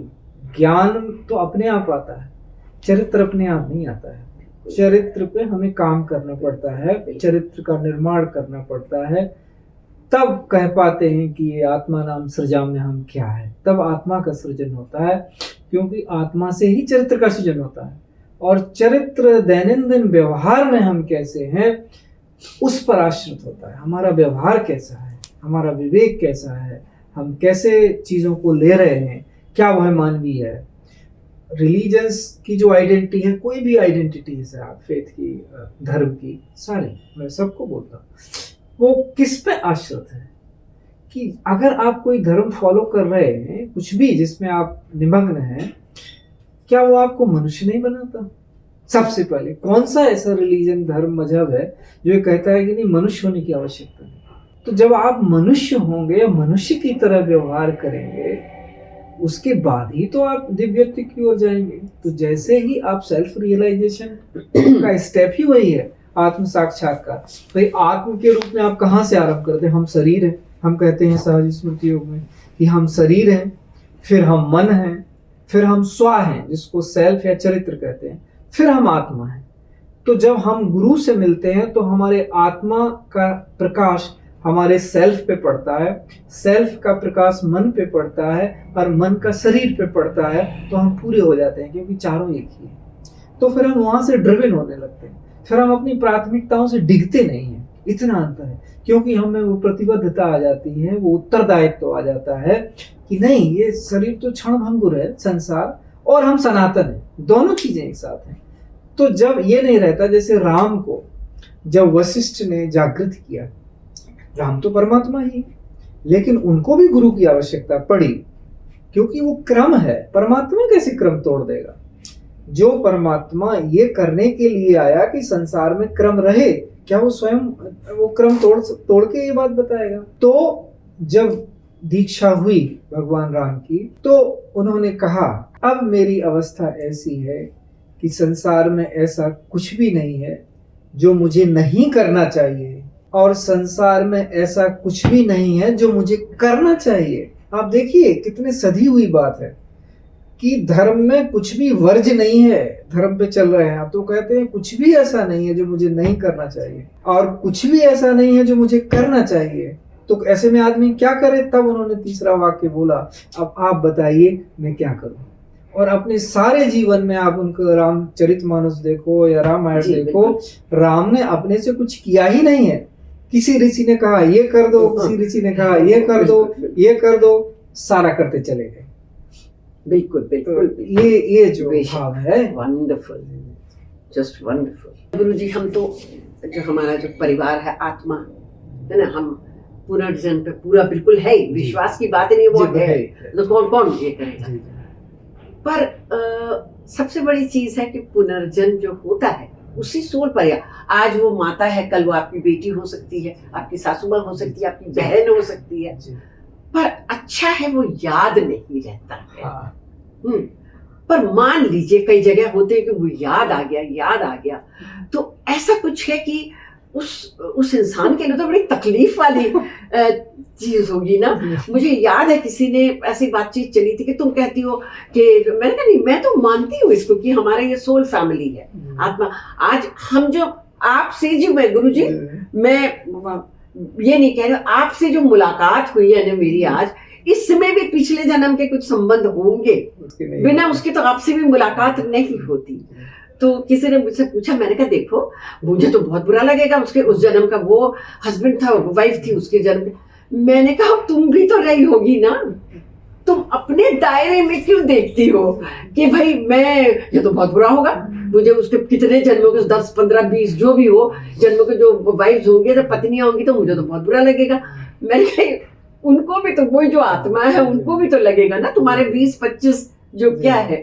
ज्ञान तो अपने आप आता है, चरित्र अपने आप नहीं आता है। चरित्र पे हमें काम करना पड़ता है, चरित्र का निर्माण करना पड़ता है, तब कह पाते हैं कि ये आत्मा नाम सृजाम में हम क्या है, तब आत्मा का सृजन होता है, क्योंकि आत्मा से ही चरित्र का सृजन होता है। और चरित्र दैनंदिन व्यवहार में हम कैसे हैं उस पर आश्रित होता है। हमारा व्यवहार कैसा है, हमारा विवेक कैसा है, हम कैसे चीज़ों को ले रहे हैं, क्या वह मानवीय है। रिलीजन्स की जो आइडेंटिटी है, कोई भी आइडेंटिटी है, आप फेथ की, धर्म की, सारी, मैं सबको बोलता हूँ, वो किस पे आश्रित है कि अगर आप कोई धर्म फॉलो कर रहे हैं, कुछ भी जिसमें आप निमग्न हैं, क्या वो आपको मनुष्य नहीं बनाता? सबसे पहले कौन सा ऐसा रिलीजन, धर्म, मजहब है जो ये कहता है कि नहीं मनुष्य होने की आवश्यकता नहीं? तो जब आप मनुष्य होंगे, मनुष्य की तरह व्यवहार करेंगे, उसके बाद ही तो आप दिव्यत्व की ओर जाएंगे। तो जैसे ही आप सेल्फ रियलाइजेशन का स्टेप ही वही है, आत्म साक्षात्कार। भाई आत्म के रूप में आप कहाँ से आरंभ करते हैं? हम शरीर हैं, हम कहते हैं सहज स्मृति योग में कि हम शरीर हैं, फिर हम मन हैं, फिर हम स्व हैं जिसको सेल्फ या चरित्र कहते हैं, फिर हम आत्मा हैं। तो जब हम गुरु से मिलते हैं तो हमारे आत्मा का प्रकाश हमारे सेल्फ पे पड़ता है, सेल्फ का प्रकाश मन पे पड़ता है, और मन का शरीर पे पड़ता है, तो हम पूरे हो जाते हैं, क्योंकि चारों एक ही है। तो फिर हम वहां से ड्रिवन होने लगते हैं, फिर हम अपनी प्राथमिकताओं से डिगते नहीं हैं। इतना अंतर है, क्योंकि हमें वो प्रतिबद्धता आ जाती है, वो उत्तरदायित्व आ जाता है कि नहीं, ये शरीर तो क्षणभंगुर है, संसार, और हम सनातन है, दोनों चीजें एक साथ हैं। तो जब ये नहीं रहता, जैसे राम को जब वशिष्ठ ने जागृत किया, राम तो परमात्मा ही, लेकिन उनको भी गुरु की आवश्यकता पड़ी, क्योंकि वो क्रम है। परमात्मा कैसे क्रम तोड़ देगा? जो परमात्मा ये करने के लिए आया कि संसार में क्रम रहे, क्या वो स्वयं वो क्रम तोड़ के ये बात बताएगा? तो जब दीक्षा हुई भगवान राम की, तो उन्होंने कहा अब मेरी अवस्था ऐसी है कि संसार में ऐसा कुछ भी नहीं है जो मुझे नहीं करना चाहिए, और संसार में ऐसा कुछ भी नहीं है जो मुझे करना चाहिए। आप देखिए कितने सधी हुई बात है कि धर्म में कुछ भी वर्ज नहीं है, धर्म पे चल रहे हैं आप, तो कहते हैं कुछ भी ऐसा नहीं है जो मुझे नहीं करना चाहिए, और कुछ भी ऐसा नहीं है जो मुझे करना चाहिए। तो ऐसे में आदमी क्या करे? तब उन्होंने तीसरा वाक्य बोला, अब आप बताइए मैं क्या करूं। और अपने सारे जीवन में आप उनको रामचरितमानस देखो या रामायण देखो, राम ने अपने से कुछ किया ही नहीं है। किसी ऋषि ने कहा ये कर दो, किसी ऋषि ने कहा ये कर दो, ये कर दो, सारा करते चले गए। बिल्कुल बिल्कुल। तो ये जो भाव है, वंडरफुल, जस्ट वंडरफुल। गुरुजी, हम तो जो हमारा जो परिवार है, आत्मा है ना, हम पुनर्जन्म पे पूरा बिल्कुल है, विश्वास की बात नहीं, वो है, तो कौन ये करेगा। पर सबसे बड़ी चीज है कि पुनर्जन्म जो होता है उसी सोल पर, आज वो माता है, कल वो आपकी बेटी हो सकती है, आपकी सासू माँ हो सकती है, आपकी बहन हो सकती है, पर अच्छा है वो याद नहीं रहता है। हाँ। पर मान लीजिए कई जगह होते हैं कि वो याद आ गया, तो ऐसा कुछ है कि उस इंसान के लिए तो बड़ी तकलीफ वाली चीज होगी ना। मुझे याद है किसी ने ऐसी बातचीत चली थी कि तुम कहती हो कि, मैंने कहा नहीं, मैं तो मानती हूँ इसको कि हमारा ये सोल फैमिली है, आत्मा। आज हम जो आपसे जो, मैं गुरुजी, मैं ये नहीं कह रही, आपसे जो मुलाकात हुई है ना मेरी आज, इसमें भी पिछले जन्म के कुछ संबंध होंगे, बिना उसके तो आपसे भी मुलाकात नहीं होती। तो किसी ने मुझसे पूछा, मैंने कहा देखो मुझे तो बहुत बुरा लगेगा उसके उस जन्म का, वो हस्बैंड था, वाइफ थी उसके जन्म का। मैंने कहा तुम भी तो रही होगी ना, तुम अपने दायरे में क्यों देखती हो कि भाई मैं, ये तो बहुत बुरा होगा, मुझे उसके कितने जन्मों के 10 15 20 जो भी हो जन्मों के जो वाइफ्स होंगे, जब पत्नियां होंगी तो मुझे तो बहुत बुरा लगेगा। मैंने कहा उनको भी तो, वो जो आत्मा है उनको भी तो लगेगा ना, तुम्हारे 20 25 जो क्या है।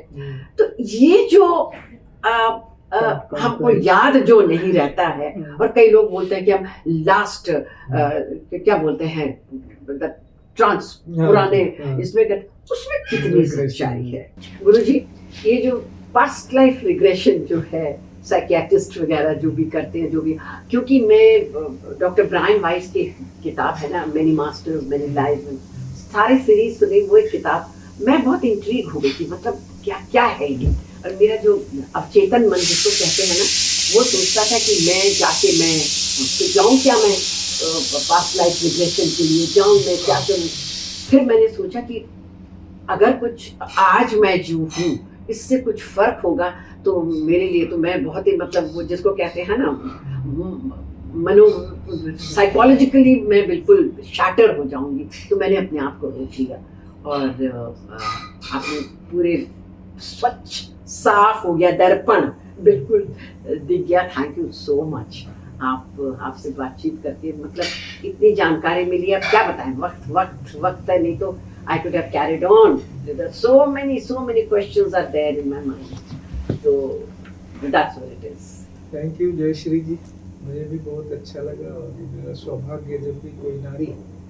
तो ये जो हमको याद जो नहीं रहता है, और कई लोग बोलते हैं कि हम लास्ट क्या बोलते हैं ट्रांस पुराने इसमें उसमें कितनी सच्चाई है गुरुजी। ये जो पास्ट लाइफ रिग्रेशन जो है साइकियाट्रिस्ट वगैरह जो भी करते हैं, जो भी, क्योंकि मैं डॉक्टर ब्रायन वाइस की किताब है ना, मेनी मास्टर्स मेनी लाइव्स, सारी सीरीज सुनी, वो एक किताब मैं बहुत इंट्रीग हो गई थी, मतलब क्या क्या है ये। और मेरा जो अवचेतन मन जिसको कहते हैं ना, वो सोचता था कि मैं जाके मैं जाऊँ, क्या मैं पास्ट लाइफ रिग्रेशन के लिए जाऊँ, मैं क्या करूँ। फिर मैंने सोचा कि अगर कुछ आज मैं जो हूँ इससे कुछ फर्क होगा तो मेरे लिए तो मैं बहुत ही, मतलब वो जिसको कहते हैं ना मनो साइकोलॉजिकली मैं बिल्कुल शैटर हो जाऊंगी। तो मैंने अपने आप को रोक लिया और अपने पूरे स्वच्छ साफ हो गया, दर्पण बिल्कुल दिख गया। थैंक यू सो मच, आपसे बातचीत करके मतलब इतनी जानकारी मिली। अब क्या बताएं, वक्त है, नहीं तो I could have carried on. There are so many questions are there in my mind. So that's what it is. Thank you जय श्री जी, मुझे भी बहुत अच्छा लगा। और मेरा सौभाग्य जब भी कोई नारी,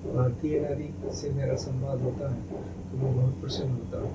भारतीय नारी से मेरा संवाद होता है तो मैं बहुत प्रसन्न होता हूँ।